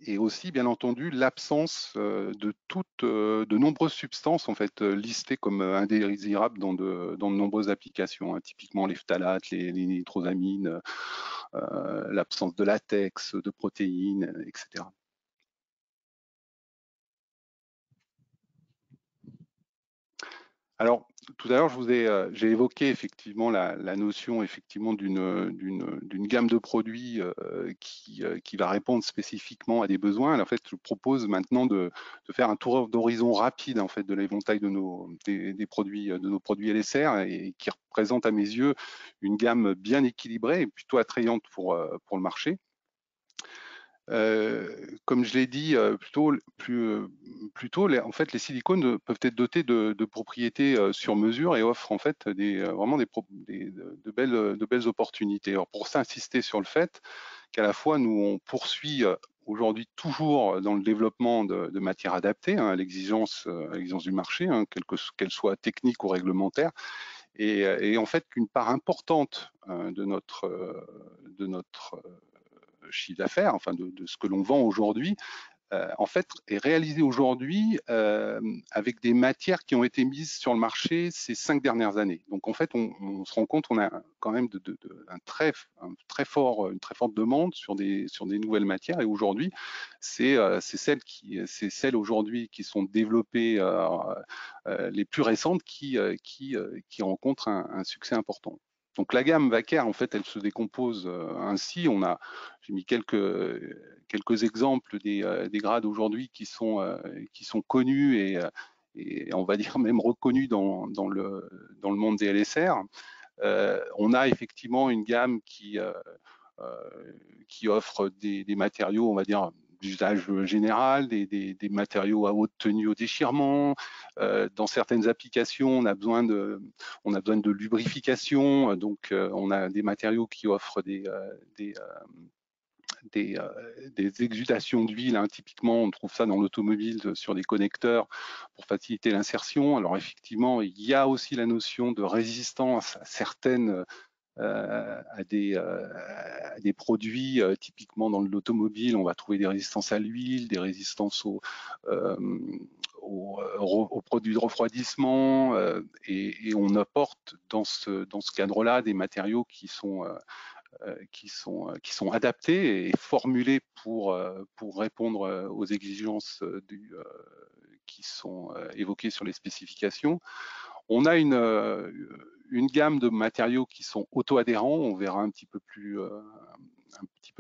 et aussi bien entendu l'absence de nombreuses substances en fait listées comme indésirables dans de nombreuses applications, hein, typiquement les phtalates, les nitrosamines, l'absence de latex, de protéines, etc. Alors, tout à l'heure, j'ai évoqué effectivement la notion effectivement d'une gamme de produits qui va répondre spécifiquement à des besoins. En fait, je propose maintenant de faire un tour d'horizon rapide en fait de l'éventail de nos produits LSR, et qui représente à mes yeux une gamme bien équilibrée et plutôt attrayante pour le marché. Comme je l'ai dit plus tôt, en fait, les silicones peuvent être dotés de propriétés sur mesure et offrent en fait vraiment de belles opportunités. Alors pour ça, insister sur le fait qu'à la fois nous on poursuit aujourd'hui toujours dans le développement de matières adaptées, hein, à l'exigence du marché, hein, qu'elle soit technique ou réglementaire, et en fait qu'une part importante de notre chiffre d'affaires, enfin de ce que l'on vend aujourd'hui, en fait, est réalisé aujourd'hui avec des matières qui ont été mises sur le marché ces 5 dernières années. Donc, en fait, on se rend compte qu'on a quand même une très forte demande sur des nouvelles matières. Et aujourd'hui, c'est celles aujourd'hui qui sont développées, les plus récentes, qui rencontrent un succès important. Donc la gamme Vaquer, en fait, elle se décompose ainsi. J'ai mis quelques exemples des grades aujourd'hui qui sont connus et on va dire même reconnus dans le monde des LSR. On a effectivement une gamme qui offre des matériaux, on va dire, d'usage général, des matériaux à haute tenue au déchirement. Dans certaines applications, on a besoin de lubrification, donc on a des matériaux qui offrent des exudations d'huile, hein. Typiquement, on trouve ça dans l'automobile sur des connecteurs pour faciliter l'insertion. Alors effectivement, il y a aussi la notion de résistance à certaines à des produits, typiquement dans l'automobile, on va trouver des résistances à l'huile, des résistances aux produits de refroidissement, et on apporte dans ce cadre-là des matériaux qui sont adaptés et formulés pour répondre aux exigences qui sont évoquées sur les spécifications. On a une gamme de matériaux qui sont auto-adhérents. On verra un petit peu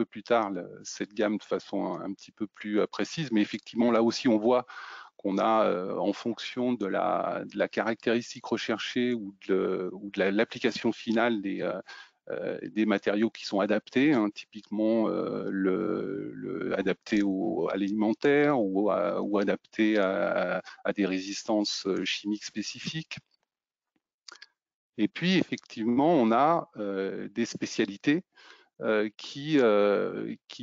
plus tard cette gamme de façon un petit peu plus précise. Mais effectivement, là aussi, on voit qu'on a, en fonction de la caractéristique recherchée ou de l'application finale des matériaux qui sont adaptés, hein, typiquement adapté à l'alimentaire ou adapté à des résistances chimiques spécifiques. Et puis, effectivement, on a des spécialités qui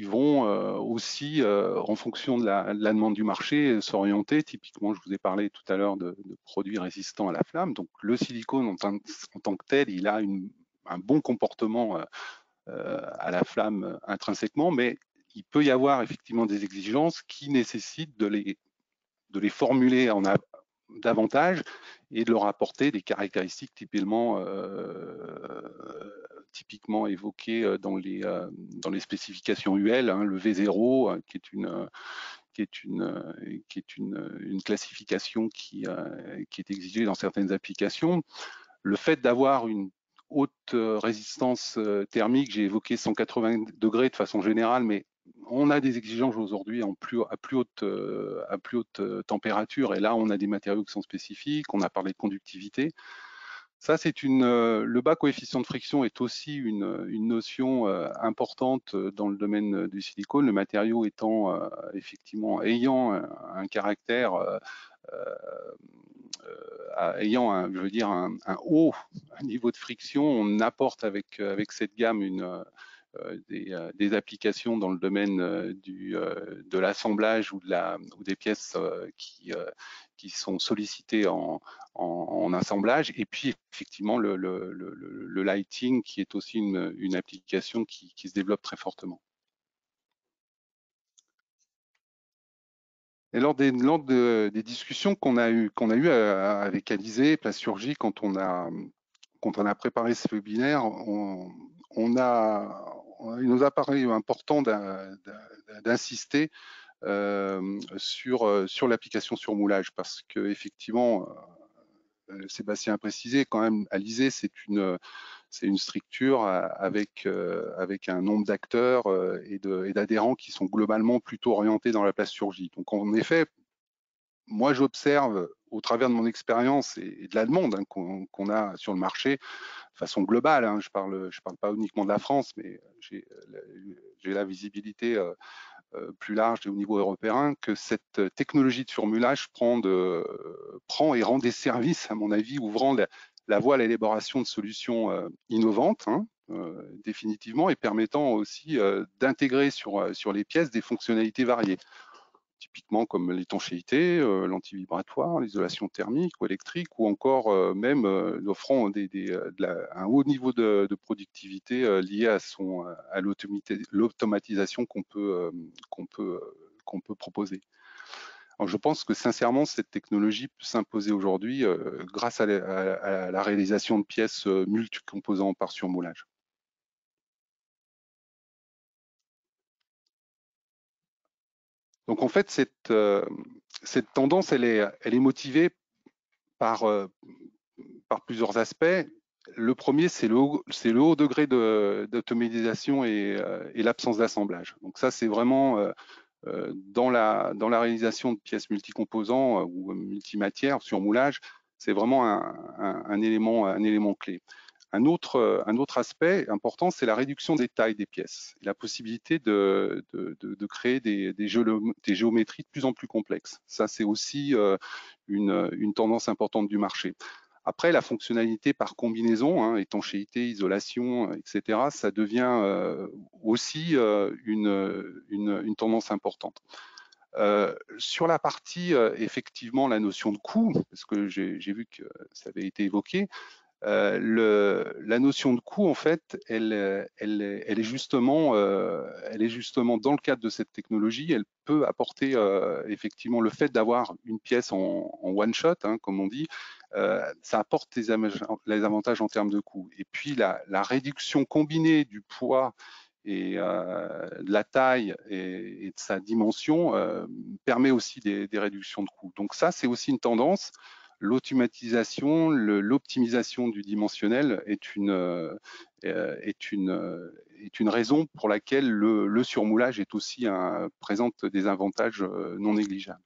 vont aussi, en fonction de la demande du marché, s'orienter. Typiquement, je vous ai parlé tout à l'heure de produits résistants à la flamme. Donc, le silicone, en tant que tel, il a un bon comportement à la flamme intrinsèquement, mais il peut y avoir effectivement des exigences qui nécessitent de les formuler davantage et de leur apporter des caractéristiques typiquement évoquées dans les spécifications UL, hein, le V0, qui est une classification qui est exigée dans certaines applications. Le fait d'avoir une haute résistance thermique, j'ai évoqué 180 degrés de façon générale, mais on a des exigences aujourd'hui à plus haute température, et là on a des matériaux qui sont spécifiques. On a parlé de conductivité. Ça, c'est le bas coefficient de friction est aussi une notion importante dans le domaine du silicone. Le matériau étant effectivement ayant un caractère ayant un haut niveau de friction, on apporte avec cette gamme des applications dans le domaine de l'assemblage ou des pièces qui sont sollicitées en assemblage. Et puis effectivement le lighting, qui est aussi une application qui se développe très fortement. Et lors des discussions qu'on a eues avec Alizé et Plasturgie, quand on a préparé ce webinaire, il nous a paru important d'insister sur l'application sur moulage, parce que effectivement, Sébastien a précisé, quand même, Alizé, c'est une structure avec un nombre d'acteurs et d'adhérents qui sont globalement plutôt orientés dans la plasturgie. Donc en effet, moi j'observe au travers de mon expérience et de la demande, hein, qu'on a sur le marché de façon globale, hein, je parle pas uniquement de la France, mais j'ai la visibilité plus large et au niveau européen, que cette technologie de surmulage prend et rend des services, à mon avis, ouvrant la voie à l'élaboration de solutions innovantes, hein, définitivement, et permettant aussi d'intégrer sur les pièces des fonctionnalités variées, typiquement comme l'étanchéité, l'antivibratoire, l'isolation thermique ou électrique, ou encore même offrant un haut niveau de productivité lié à l'automatisation qu'on peut qu'on peut proposer. Alors, je pense que sincèrement, cette technologie peut s'imposer aujourd'hui grâce à la réalisation de pièces multicomposants par surmoulage. Donc en fait, cette tendance, elle est motivée par plusieurs aspects. Le premier, c'est le haut degré d'automatisation et l'absence d'assemblage. Donc ça, c'est vraiment dans la réalisation de pièces multicomposants ou multimatières, surmoulage, c'est vraiment un élément clé. Un autre aspect important, c'est la réduction des tailles des pièces, la possibilité de créer des géométries de plus en plus complexes. Ça, c'est aussi une tendance importante du marché. Après, la fonctionnalité par combinaison, hein, étanchéité, isolation, etc., ça devient aussi une tendance importante. Sur la partie, effectivement, la notion de coût, parce que j'ai vu que ça avait été évoqué, la notion de coût, en fait, elle est justement dans le cadre de cette technologie, elle peut apporter effectivement le fait d'avoir une pièce en one shot, hein, comme on dit, ça apporte les avantages en termes de coût. Et puis la réduction combinée du poids et de la taille et de sa dimension permet aussi des réductions de coûts. Donc ça, c'est aussi une tendance. L'automatisation, l'optimisation du dimensionnel est une raison pour laquelle le surmoulage est aussi présente des avantages non négligeables.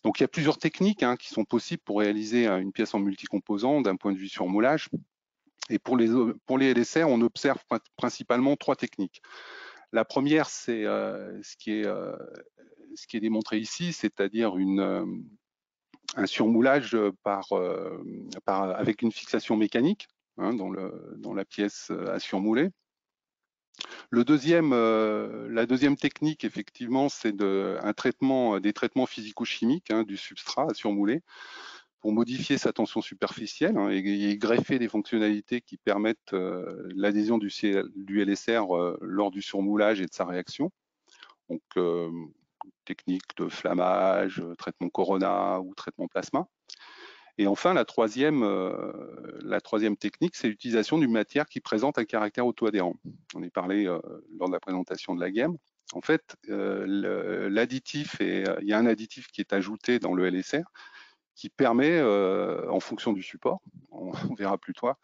Donc il y a plusieurs techniques qui sont possibles pour réaliser une pièce en multicomposants d'un point de vue surmoulage. Et pour les LSR, on observe principalement 3 techniques. La première, c'est ce qui est démontré ici, c'est-à-dire un surmoulage avec une fixation mécanique dans la pièce à surmouler. La deuxième technique, effectivement, c'est des traitements physico-chimiques du substrat à surmouler pour modifier sa tension superficielle et greffer des fonctionnalités qui permettent l'adhésion du LSR lors du surmoulage et de sa réaction. Donc, technique de flammage, traitement Corona ou traitement plasma. Et enfin, la troisième technique, c'est l'utilisation d'une matière qui présente un caractère auto-adhérent. On en a parlé lors de la présentation de la gamme. En fait, l'additif, il y a un additif qui est ajouté dans le LSR qui permet, en fonction du support, on verra plus tard,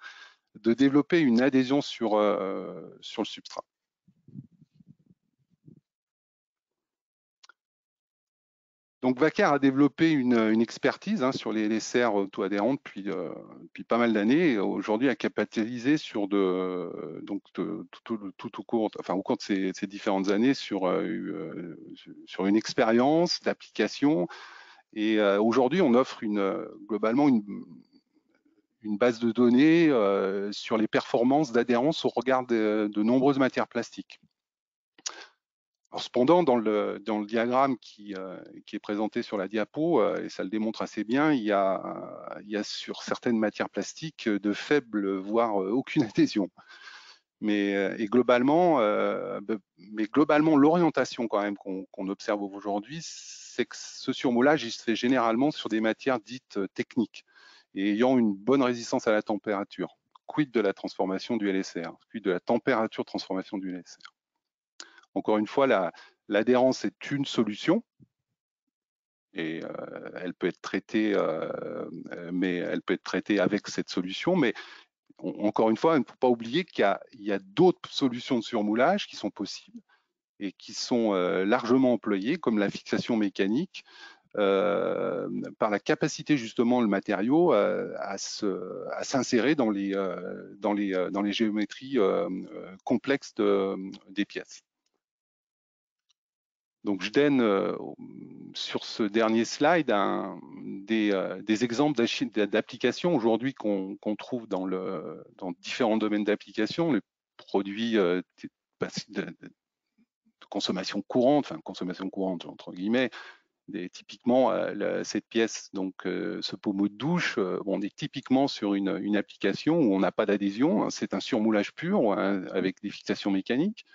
de développer une adhésion sur le substrat. Donc Vacar a développé une expertise sur les LSR auto-adhérents depuis pas mal d'années et aujourd'hui a capitalisé sur tout au cours de ces différentes années sur une expérience d'application. Et aujourd'hui, on offre globalement une base de données sur les performances d'adhérence au regard de nombreuses matières plastiques. Alors, cependant, dans le diagramme qui est présenté sur la diapo, et ça le démontre assez bien, il y a sur certaines matières plastiques de faibles, voire aucune adhésion. Mais globalement, l'orientation quand même qu'on observe aujourd'hui, c'est que ce surmoulage, il se fait généralement sur des matières dites techniques et ayant une bonne résistance à la température. Quid de la transformation du LSR? Quid de la température de transformation du LSR? Encore une fois, l'adhérence est une solution et elle peut être traitée, avec cette solution. Mais encore une fois, il ne faut pas oublier qu'il y a d'autres solutions de surmoulage qui sont possibles et qui sont largement employées, comme la fixation mécanique, par la capacité justement le matériau à s'insérer dans les géométries complexes des pièces. Donc, je donne sur ce dernier slide des exemples d'applications aujourd'hui qu'on trouve dans différents domaines d'application, les produits de consommation courante entre guillemets. Typiquement, cette pièce, donc ce pommeau de douche, on est typiquement sur une application où on n'a pas d'adhésion, c'est un surmoulage pur avec des fixations mécaniques.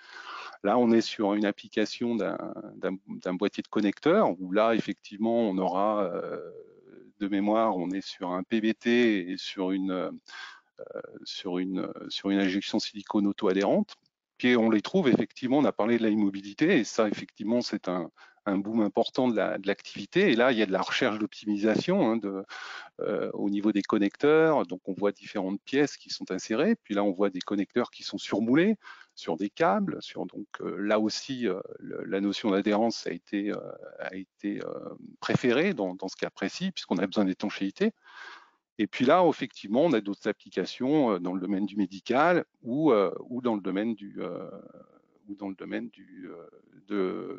Là, on est sur une application d'un boîtier de connecteur où là, effectivement, on aura de mémoire, on est sur un PBT et sur une injection silicone auto-adhérente. Puis on les trouve effectivement, on a parlé de la immobilité, et ça effectivement c'est un boom important de l'activité. Et là, il y a de la recherche d'optimisation au niveau des connecteurs. Donc on voit différentes pièces qui sont insérées. Puis là, on voit des connecteurs qui sont surmoulés sur des câbles. Donc là aussi, la notion d'adhérence a été préférée dans ce cas précis, puisqu'on a besoin d'étanchéité. Et puis là, effectivement, on a d'autres applications dans le domaine du médical ou dans le domaine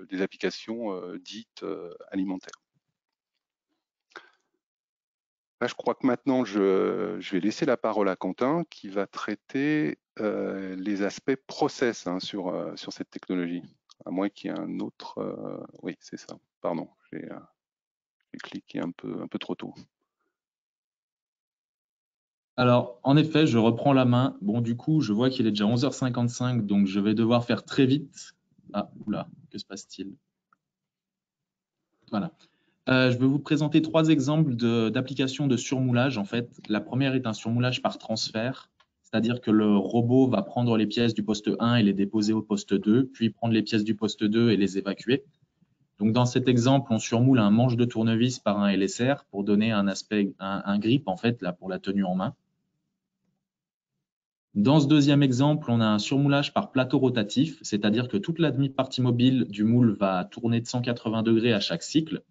des applications dites alimentaires. Là, je crois que maintenant, je vais laisser la parole à Quentin qui va traiter les aspects process sur cette technologie. À moins qu'il y ait un autre... oui, c'est ça. Pardon, j'ai cliqué un peu trop tôt. Alors, en effet, je reprends la main. Bon, du coup, je vois qu'il est déjà 11h55, donc je vais devoir faire très vite. Ah, oula, que se passe-t-il? Voilà. Je vais vous présenter 3 exemples d'applications de surmoulage. En fait, la première est un surmoulage par transfert, c'est-à-dire que le robot va prendre les pièces du poste 1 et les déposer au poste 2, puis prendre les pièces du poste 2 et les évacuer. Donc, dans cet exemple, on surmoule un manche de tournevis par un LSR pour donner un aspect, un grip, en fait, là, pour la tenue en main. Dans ce deuxième exemple, on a un surmoulage par plateau rotatif, c'est-à-dire que toute la demi-partie mobile du moule va tourner de 180 degrés à chaque cycle.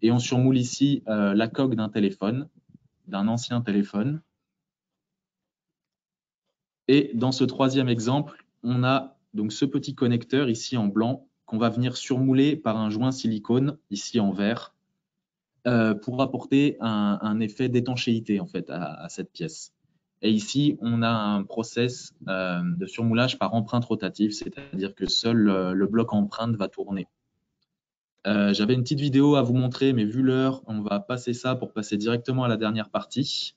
Et on surmoule ici la coque d'un téléphone, d'un ancien téléphone. Et dans ce troisième exemple, on a donc ce petit connecteur ici en blanc qu'on va venir surmouler par un joint silicone ici en vert pour apporter un effet d'étanchéité en fait à cette pièce. Et ici, on a un process de surmoulage par empreinte rotative, c'est-à-dire que seul le bloc empreinte va tourner. J'avais une petite vidéo à vous montrer, mais vu l'heure, on va passer ça pour passer directement à la dernière partie,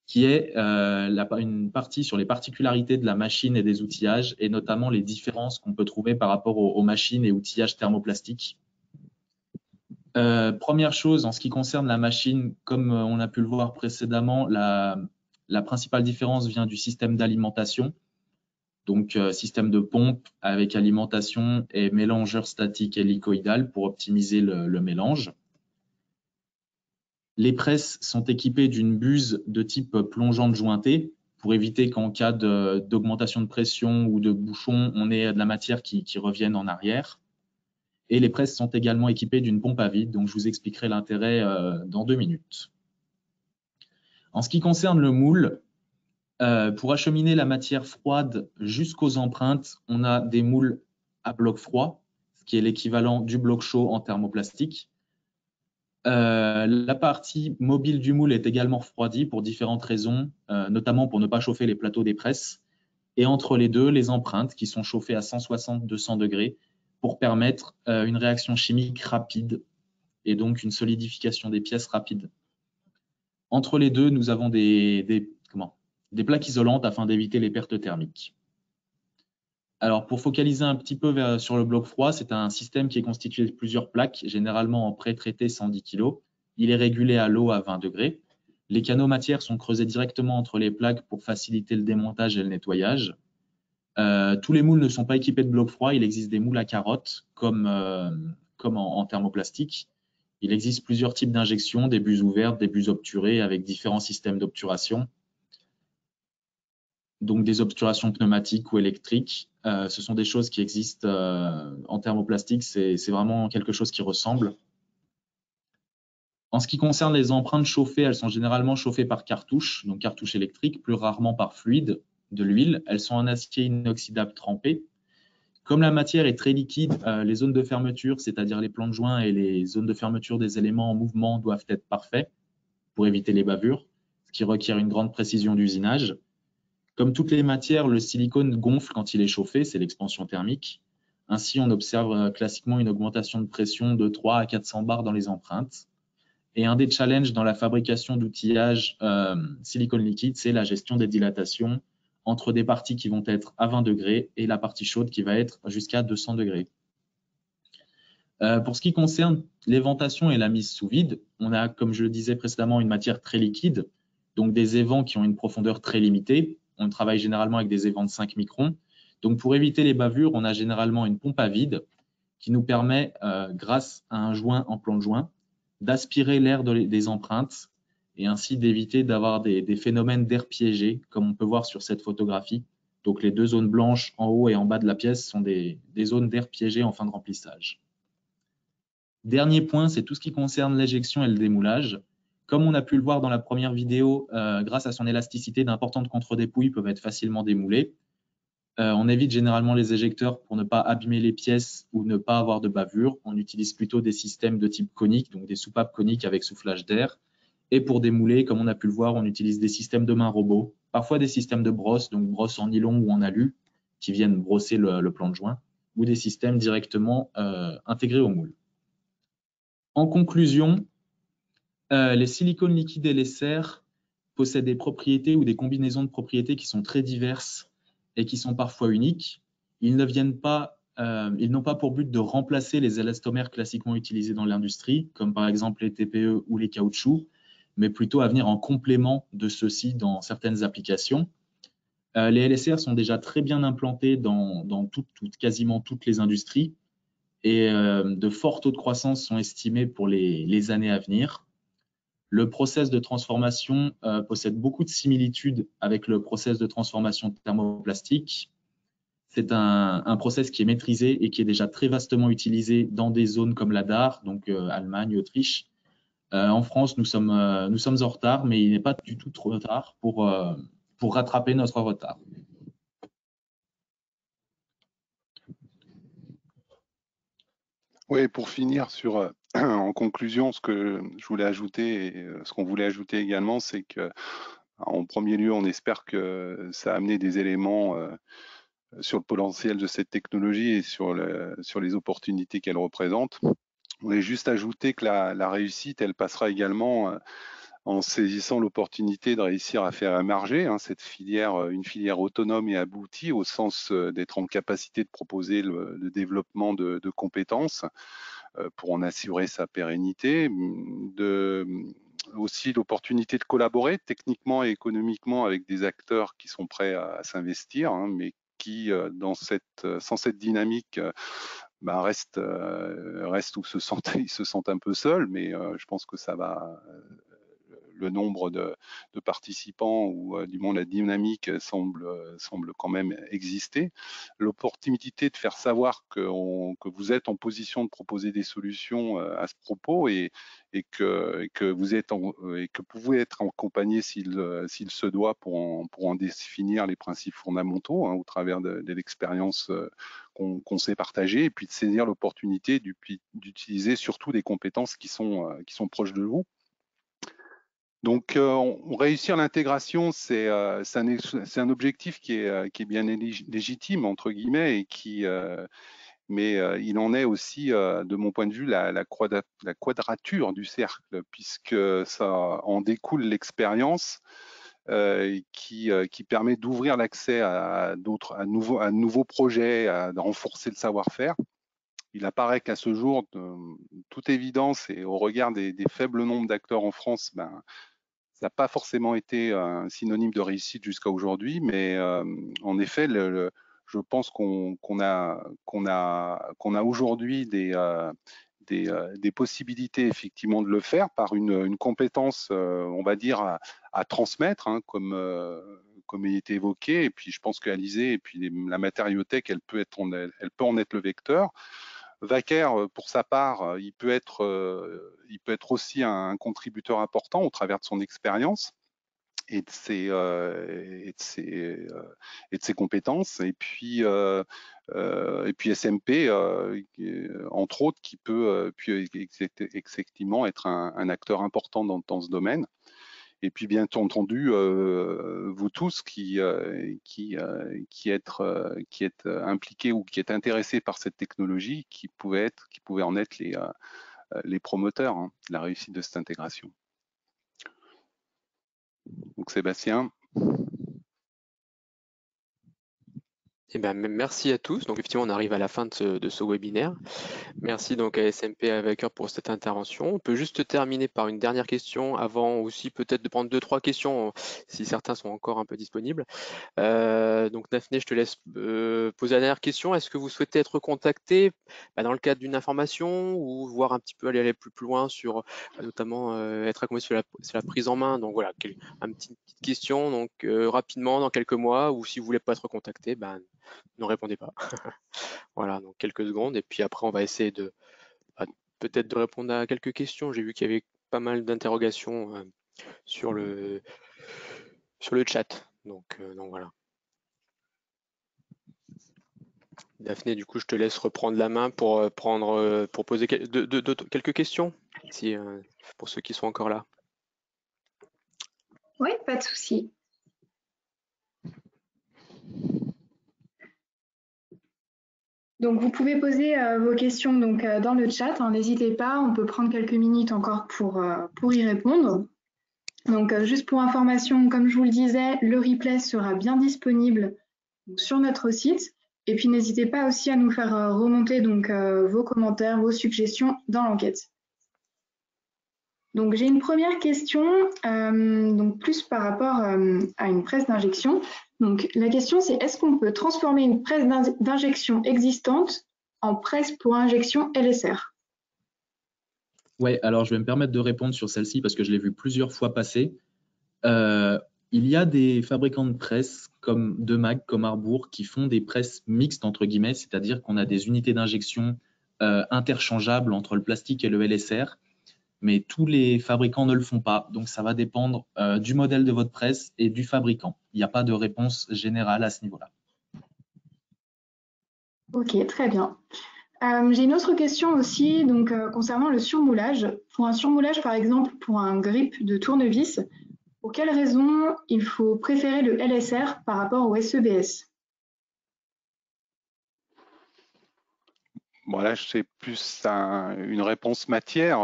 qui est une partie sur les particularités de la machine et des outillages, et notamment les différences qu'on peut trouver par rapport aux machines et outillages thermoplastiques. Première chose, en ce qui concerne la machine, comme on a pu le voir précédemment, la principale différence vient du système d'alimentation. Donc, système de pompe avec alimentation et mélangeur statique hélicoïdal pour optimiser le mélange. Les presses sont équipées d'une buse de type plongeante jointée pour éviter qu'en cas d'augmentation de pression ou de bouchon, on ait de la matière qui revienne en arrière. Et les presses sont également équipées d'une pompe à vide, donc je vous expliquerai l'intérêt dans 2 minutes. En ce qui concerne le moule, pour acheminer la matière froide jusqu'aux empreintes, on a des moules à bloc froid, ce qui est l'équivalent du bloc chaud en thermoplastique. La partie mobile du moule est également refroidie pour différentes raisons, notamment pour ne pas chauffer les plateaux des presses. Et entre les deux, les empreintes qui sont chauffées à 160-200 degrés pour permettre une réaction chimique rapide et donc une solidification des pièces rapide. Entre les deux, nous avons des plaques isolantes afin d'éviter les pertes thermiques. Alors, pour focaliser un petit peu sur le bloc froid, c'est un système qui est constitué de plusieurs plaques, généralement en pré-traité 110 kg. Il est régulé à l'eau à 20 degrés. Les canaux matières sont creusés directement entre les plaques pour faciliter le démontage et le nettoyage. Tous les moules ne sont pas équipés de bloc froid. Il existe des moules à carottes, comme en thermoplastique. Il existe plusieurs types d'injections, des buses ouvertes, des buses obturées, avec différents systèmes d'obturation. Donc des obturations pneumatiques ou électriques. Ce sont des choses qui existent en thermoplastique, c'est vraiment quelque chose qui ressemble. En ce qui concerne les empreintes chauffées, elles sont généralement chauffées par cartouche, donc cartouche électrique, plus rarement par fluide de l'huile. Elles sont en acier inoxydable trempé. Comme la matière est très liquide, les zones de fermeture, c'est-à-dire les plans de joint et les zones de fermeture des éléments en mouvement doivent être parfaits pour éviter les bavures, ce qui requiert une grande précision d'usinage. Comme toutes les matières, le silicone gonfle quand il est chauffé, c'est l'expansion thermique. Ainsi, on observe classiquement une augmentation de pression de 3 à 400 bars dans les empreintes. Et un des challenges dans la fabrication d'outillages silicone liquide, c'est la gestion des dilatations entre des parties qui vont être à 20 degrés et la partie chaude qui va être jusqu'à 200 degrés. Pour ce qui concerne l'éventation et la mise sous vide, on a, comme je le disais précédemment, une matière très liquide, donc des évents qui ont une profondeur très limitée. On travaille généralement avec des évents de 5 microns. Donc pour éviter les bavures, on a généralement une pompe à vide qui nous permet, grâce à un joint en plan de joint, d'aspirer l'air des empreintes et ainsi d'éviter d'avoir des phénomènes d'air piégé, comme on peut voir sur cette photographie. Donc les deux zones blanches en haut et en bas de la pièce sont des zones d'air piégé en fin de remplissage. Dernier point, c'est tout ce qui concerne l'éjection et le démoulage. Comme on a pu le voir dans la première vidéo, grâce à son élasticité, d'importantes contre-dépouilles peuvent être facilement démoulées. On évite généralement les éjecteurs pour ne pas abîmer les pièces ou ne pas avoir de bavure. On utilise plutôt des systèmes de type conique, donc des soupapes coniques avec soufflage d'air. Et pour démouler, comme on a pu le voir, on utilise des systèmes de main robots, parfois des systèmes de brosse, donc brosse en nylon ou en alu, qui viennent brosser le plan de joint, ou des systèmes directement intégrés au moule. En conclusion, les silicones liquides LSR possèdent des propriétés ou des combinaisons de propriétés qui sont très diverses et qui sont parfois uniques. Ils n'ont pas pour but de remplacer les élastomères classiquement utilisés dans l'industrie, comme par exemple les TPE ou les caoutchoucs, mais plutôt à venir en complément de ceux-ci dans certaines applications. Les LSR sont déjà très bien implantés dans quasiment toutes les industries et de forts taux de croissance sont estimés pour les années à venir. Le process de transformation possède beaucoup de similitudes avec le process de transformation thermoplastique. C'est un process qui est maîtrisé et qui est déjà très vastement utilisé dans des zones comme la DAR, donc Allemagne, Autriche. En France, nous sommes en retard, mais il n'est pas du tout trop tard pour rattraper notre retard. Oui, pour finir sur, en conclusion, ce que je voulais ajouter et ce qu'on voulait ajouter également, c'est que, en premier lieu, on espère que ça a amené des éléments sur le potentiel de cette technologie et sur les opportunités qu'elle représente. On voulait juste ajouter que la réussite, elle passera également en saisissant l'opportunité de réussir à faire émerger cette filière, une filière autonome et aboutie, au sens d'être en capacité de proposer le développement de compétences pour en assurer sa pérennité, aussi l'opportunité de collaborer techniquement et économiquement avec des acteurs qui sont prêts à s'investir, mais qui, sans cette dynamique, restent où ils se sentent un peu seuls, mais je pense que ça va. Le nombre de participants ou du moins la dynamique semble quand même exister. L'opportunité de faire savoir que vous êtes en position de proposer des solutions à ce propos et que vous pouvez être accompagné s'il se doit pour en définir les principes fondamentaux au travers de l'expérience qu'on sait partager, et puis de saisir l'opportunité d'utiliser surtout des compétences qui sont proches de vous. Donc, réussir l'intégration, c'est un objectif qui est bien légitime, entre guillemets, mais il en est aussi, de mon point de vue, la quadrature du cercle, puisque ça en découle l'expérience qui permet d'ouvrir l'accès à de nouveaux projets, de renforcer le savoir-faire. Il apparaît qu'à ce jour, de toute évidence, et au regard des faibles nombres d'acteurs en France, ça n'a pas forcément été un synonyme de réussite jusqu'à aujourd'hui, mais en effet, je pense qu'on a aujourd'hui des possibilités effectivement de le faire par une compétence, on va dire, à transmettre, comme il était évoqué. Et puis je pense qu'Alizé et puis la matériothèque, elle peut en être le vecteur. Wacker, pour sa part, il peut être aussi un contributeur important au travers de son expérience et de ses compétences. Et puis SMP, entre autres, qui peut effectivement être un acteur important dans ce domaine. Et puis bien entendu, vous tous qui êtes impliqués ou qui êtes intéressés par cette technologie, qui pouvaient en être les promoteurs de la réussite de cette intégration. Donc Sébastien. Eh ben, merci à tous. Donc effectivement, on arrive à la fin de ce webinaire. Merci donc à SMP Hacker pour cette intervention. On peut juste terminer par une dernière question avant aussi peut-être de prendre 2-3 questions si certains sont encore un peu disponibles. Donc Daphné, je te laisse poser la dernière question. Est-ce que vous souhaitez être contacté dans le cadre d'une information ou voir un petit peu aller plus loin sur notamment être accompagné sur la prise en main? Donc voilà, une petite question donc rapidement dans quelques mois, ou si vous voulez pas être contacté, ne répondez pas. Voilà, donc quelques secondes et puis après on va essayer bah, peut-être de répondre à quelques questions. J'ai vu qu'il y avait pas mal d'interrogations sur le chat. Donc voilà. Daphné, du coup, je te laisse reprendre la main pour poser quelques questions, pour ceux qui sont encore là. Oui, pas de souci. Donc, vous pouvez poser vos questions donc, dans le chat. Hein, n'hésitez pas, on peut prendre quelques minutes encore pour y répondre. Donc, juste pour information, comme je vous le disais, le replay sera bien disponible sur notre site. Et puis, n'hésitez pas aussi à nous faire remonter donc, vos commentaires, vos suggestions dans l'enquête. Donc, j'ai une première question, donc plus par rapport à une presse d'injection. Donc, la question, c'est est-ce qu'on peut transformer une presse d'injection existante en presse pour injection LSR? Ouais, alors je vais me permettre de répondre sur celle-ci parce que je l'ai vu plusieurs fois passer. Il y a des fabricants de presse comme Demag, comme Harbour, qui font des presses mixtes, entre guillemets, c'est-à-dire qu'on a des unités d'injection interchangeables entre le plastique et le LSR, mais tous les fabricants ne le font pas. Donc ça va dépendre du modèle de votre presse et du fabricant. Il n'y a pas de réponse générale à ce niveau-là. Ok, très bien. J'ai une autre question aussi donc, concernant le surmoulage. Pour un surmoulage, par exemple, pour un grip de tournevis, pour quelles raisons il faut préférer le LSR par rapport au SEBS? Bon, là, c'est plus une réponse matière.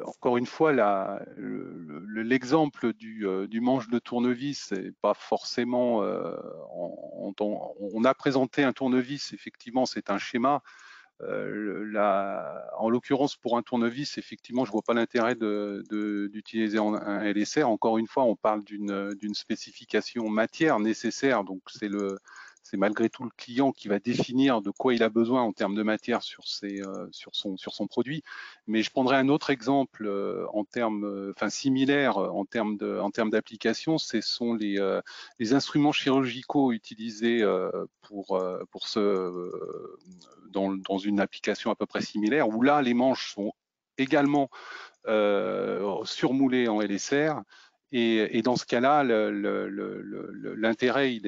Encore une fois, l'exemple du manche de tournevis n'est pas forcément. On a présenté un tournevis, effectivement, c'est un schéma. En l'occurrence, pour un tournevis, effectivement, je ne vois pas l'intérêt d'utiliser un LSR. Encore une fois, on parle d'une spécification matière nécessaire, donc c'est malgré tout le client qui va définir de quoi il a besoin en termes de matière sur son produit. Mais je prendrai un autre exemple similaire en termes d'application, ce sont les instruments chirurgicaux utilisés dans une application à peu près similaire, où là, les manches sont également surmoulées en LSR. Et dans ce cas-là, l'intérêt, il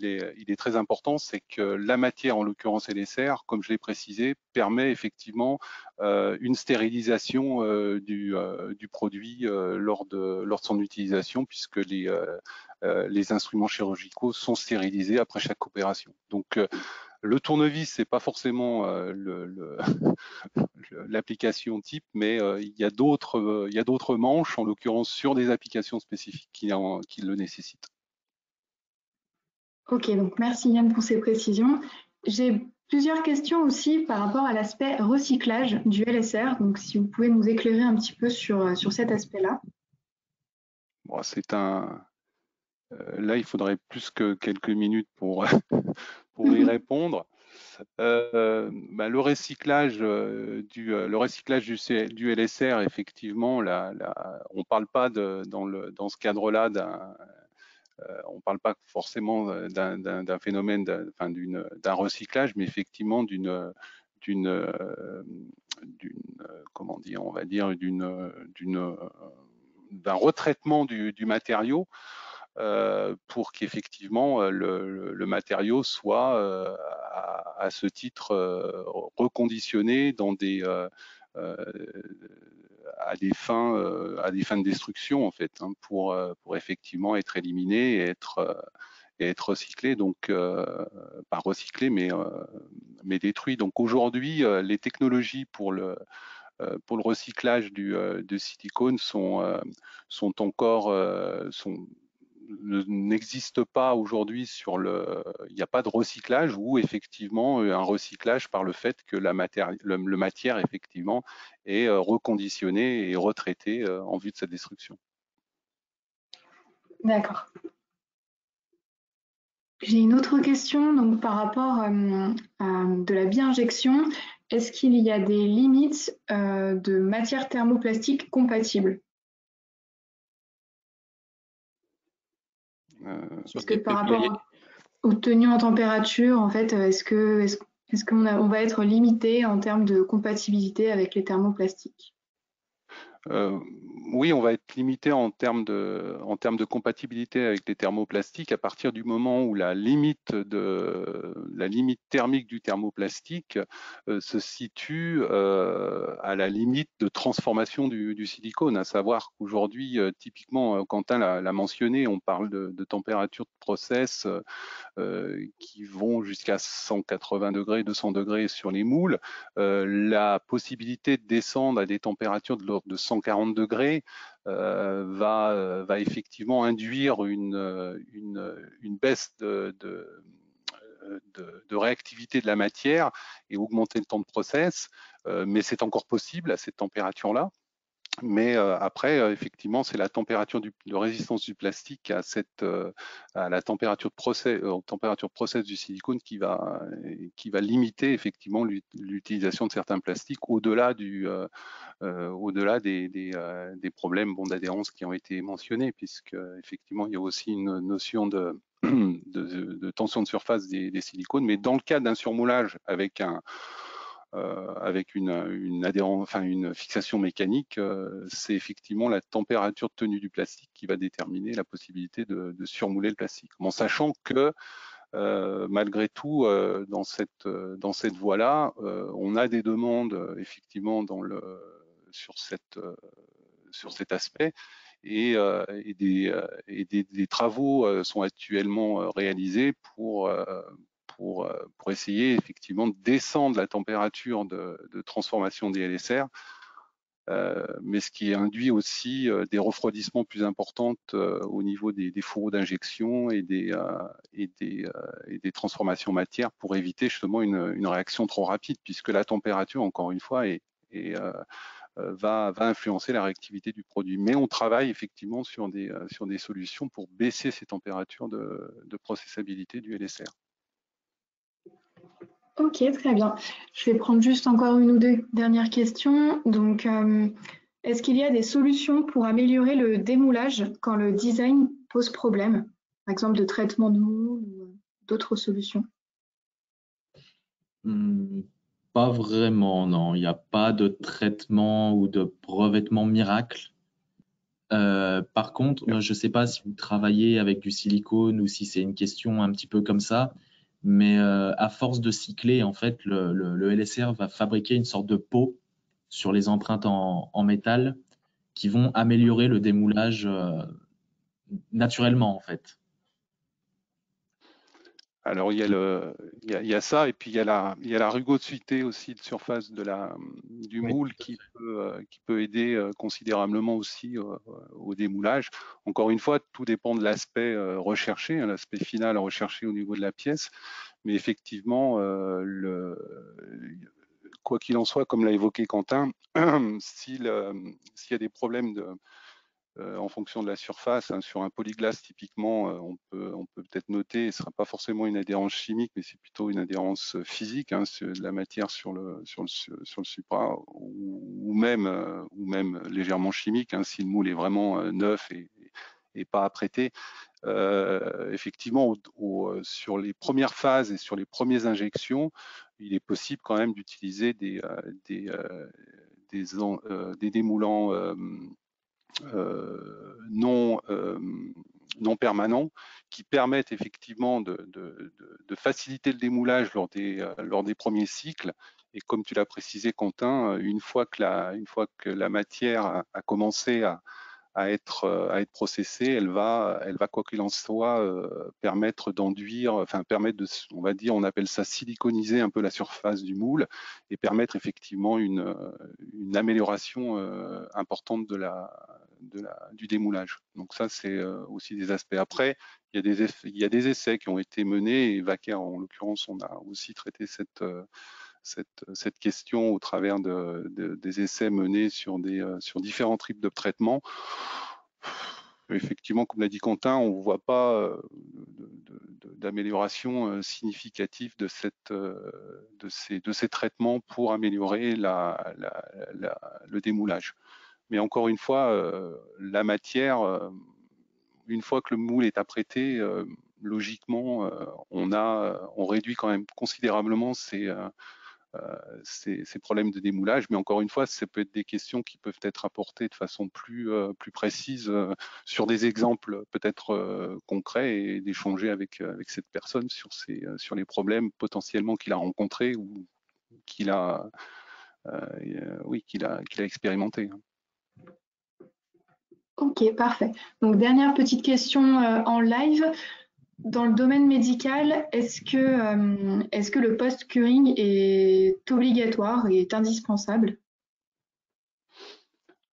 est très important, c'est que la matière, en l'occurrence LSR, comme je l'ai précisé, permet effectivement une stérilisation du produit lors de son utilisation, puisque les instruments chirurgicaux sont stérilisés après chaque opération. Donc, le tournevis, c'est pas forcément l'application type, mais il y a d'autres manches, en l'occurrence sur des applications spécifiques qui le nécessitent. Ok, donc merci Yann pour ces précisions. J'ai plusieurs questions aussi par rapport à l'aspect recyclage du LSR. Donc, si vous pouvez nous éclairer un petit peu sur cet aspect-là. Bon, là, il faudrait plus que quelques minutes pour y répondre. Le recyclage du LSR, effectivement, on ne parle pas dans ce cadre-là on ne parle pas forcément d'un phénomène, d'un recyclage, mais effectivement comment dire, on va dire d'un retraitement du matériau pour qu'effectivement le matériau soit à ce titre reconditionné à des fins de destruction en fait, hein, pour effectivement être éliminé et être recyclé, donc pas recyclé mais détruit. Donc aujourd'hui, les technologies pour le recyclage de silicone sont n'existe pas aujourd'hui il n'y a pas de recyclage ou effectivement un recyclage par le fait que le matière effectivement est reconditionnée et retraitée en vue de sa destruction. D'accord. J'ai une autre question donc, par rapport à de la bi-injection. Est-ce qu'il y a des limites de matière thermoplastique compatible? Est-ce que par rapport aux tenues en température, en fait, est-ce qu'on va être limité en termes de compatibilité avec les thermoplastiques? Oui, on va être limité en termes de compatibilité avec les thermoplastiques à partir du moment où la limite thermique du thermoplastique se situe à la limite de transformation du silicone. À savoir qu'aujourd'hui, typiquement, Quentin l'a mentionné, on parle de température de process qui vont jusqu'à 180 degrés, 200 degrés sur les moules. La possibilité de descendre à des températures de l'ordre de 140 degrés va effectivement induire une baisse de réactivité de la matière et augmenter le temps de process, mais c'est encore possible à cette température-là. Mais après, effectivement, c'est la température de résistance du plastique à la température de process du silicone qui va limiter effectivement l'utilisation de certains plastiques au-delà des problèmes d'adhérence qui ont été mentionnés, puisque effectivement il y a aussi une notion de tension de surface des silicones. Mais dans le cas d'un surmoulage avec une fixation mécanique, c'est effectivement la température de tenue du plastique qui va déterminer la possibilité de surmouler le plastique. En sachant que malgré tout, dans cette voie-là, on a des demandes effectivement sur cet aspect. Et des travaux sont actuellement réalisés pour essayer effectivement de descendre la température de transformation des LSR, mais ce qui induit aussi des refroidissements plus importantes au niveau des fourreaux d'injection et des transformations matières pour éviter justement une réaction trop rapide, puisque la température, encore une fois, va influencer la réactivité du produit. Mais on travaille effectivement sur des solutions pour baisser ces températures de processabilité du LSR. Ok, très bien. Je vais prendre juste encore une ou deux dernières questions. Donc, est-ce qu'il y a des solutions pour améliorer le démoulage quand le design pose problème, par exemple de traitement de moule ou d'autres solutions? Pas vraiment, non. Il n'y a pas de traitement ou de revêtement miracle. Par contre, je ne sais pas si vous travaillez avec du silicone ou si c'est une question un petit peu comme ça, mais à force de cycler, en fait, le LSR va fabriquer une sorte de peau sur les empreintes en métal qui vont améliorer le démoulage naturellement, en fait. Alors il y a ça, et puis il y a la rugosité aussi de surface du moule qui peut aider considérablement aussi au démoulage. Encore une fois, tout dépend de l'aspect recherché, l'aspect final recherché au niveau de la pièce, mais effectivement, quoi qu'il en soit, comme l'a évoqué Quentin, s'il y a des problèmes en fonction de la surface, hein, sur un polyglace typiquement, on peut peut-être noter, ce ne sera pas forcément une adhérence chimique, mais c'est plutôt une adhérence physique, hein, de la matière sur le supra, ou même légèrement chimique, hein, si le moule est vraiment neuf et pas apprêté. Effectivement, sur les premières phases et sur les premières injections, il est possible quand même d'utiliser des démoulants non permanents qui permettent effectivement de faciliter le démoulage lors des premiers cycles. Et comme tu l'as précisé, Quentin, une fois que la matière a commencé à être processée, elle va quoi qu'il en soit permettre on va dire, on appelle ça siliconiser un peu la surface du moule et permettre effectivement une amélioration importante de du démoulage. Donc ça, c'est aussi des aspects. Après, il y a des essais qui ont été menés, et Wacker, en l'occurrence, on a aussi traité cette question au travers des essais menés sur différents types de traitements. Effectivement, comme l'a dit Quentin, on ne voit pas d'amélioration significative de ces traitements pour améliorer le démoulage. Mais encore une fois, la matière, une fois que le moule est apprêté, logiquement, on réduit quand même considérablement ces problèmes de démoulage, mais encore une fois, ça peut être des questions qui peuvent être apportées de façon plus précise sur des exemples peut-être concrets, et d'échanger avec cette personne sur les problèmes potentiellement qu'il a rencontrés ou qu'il a expérimenté. Ok, parfait. Donc, dernière petite question en live. Dans le domaine médical, est-ce que le post-curing est obligatoire et est indispensable?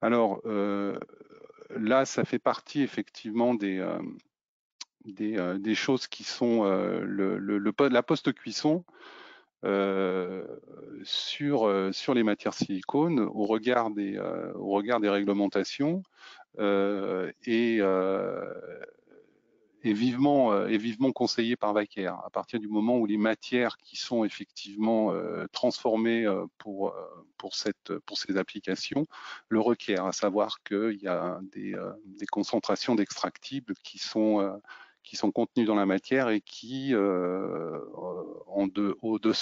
Alors, là, ça fait partie effectivement des choses qui sont la post-cuisson sur les matières silicones au regard des réglementations et vivement conseillé par Wacker. À partir du moment où les matières qui sont effectivement transformées pour ces applications le requièrent, à savoir qu'il y a des concentrations d'extractibles qui sont contenues dans la matière et qui,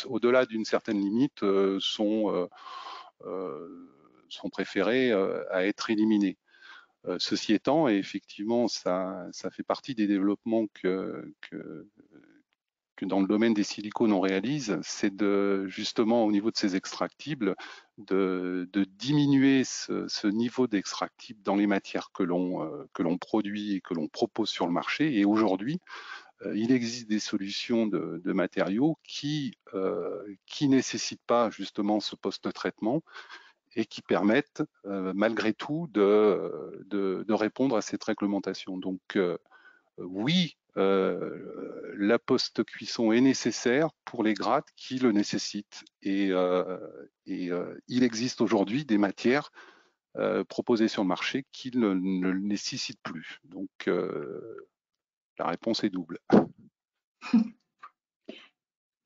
au-delà d'une certaine limite, sont préférées à être éliminées. Ceci étant, et effectivement, ça fait partie des développements que dans le domaine des silicones on réalise, c'est justement au niveau de ces extractibles, de diminuer ce niveau d'extractibles dans les matières que l'on produit et que l'on propose sur le marché. Et aujourd'hui, il existe des solutions de matériaux qui nécessitent pas justement ce post-traitement, et qui permettent malgré tout de répondre à cette réglementation. Donc oui, la post-cuisson est nécessaire pour les grades qui le nécessitent, et il existe aujourd'hui des matières proposées sur le marché qui ne le nécessitent plus. Donc la réponse est double.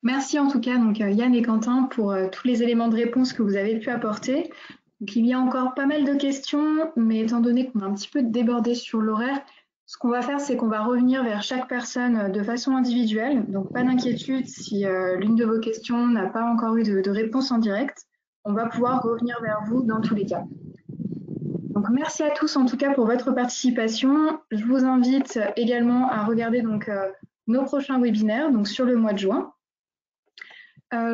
Merci en tout cas donc, Yann et Quentin pour tous les éléments de réponse que vous avez pu apporter. Donc, il y a encore pas mal de questions, mais étant donné qu'on a un petit peu débordé sur l'horaire, ce qu'on va faire, c'est qu'on va revenir vers chaque personne de façon individuelle. Donc pas d'inquiétude si l'une de vos questions n'a pas encore eu de réponse en direct. On va pouvoir revenir vers vous dans tous les cas. Donc merci à tous en tout cas pour votre participation. Je vous invite également à regarder donc, nos prochains webinaires donc, sur le mois de juin.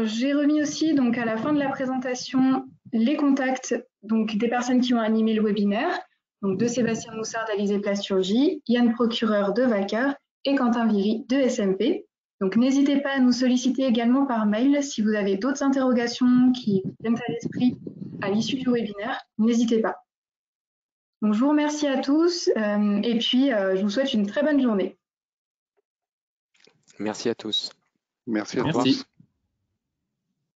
J'ai remis aussi donc à la fin de la présentation les contacts donc, des personnes qui ont animé le webinaire, donc de Sébastien Moussard d'Alizé Plasturgie, Yann Procureur de Wacker et Quentin Viry de SMP. Donc n'hésitez pas à nous solliciter également par mail si vous avez d'autres interrogations qui vous viennent à l'esprit à l'issue du webinaire, n'hésitez pas. Donc je vous remercie à tous et puis je vous souhaite une très bonne journée. Merci à tous. Merci à tous.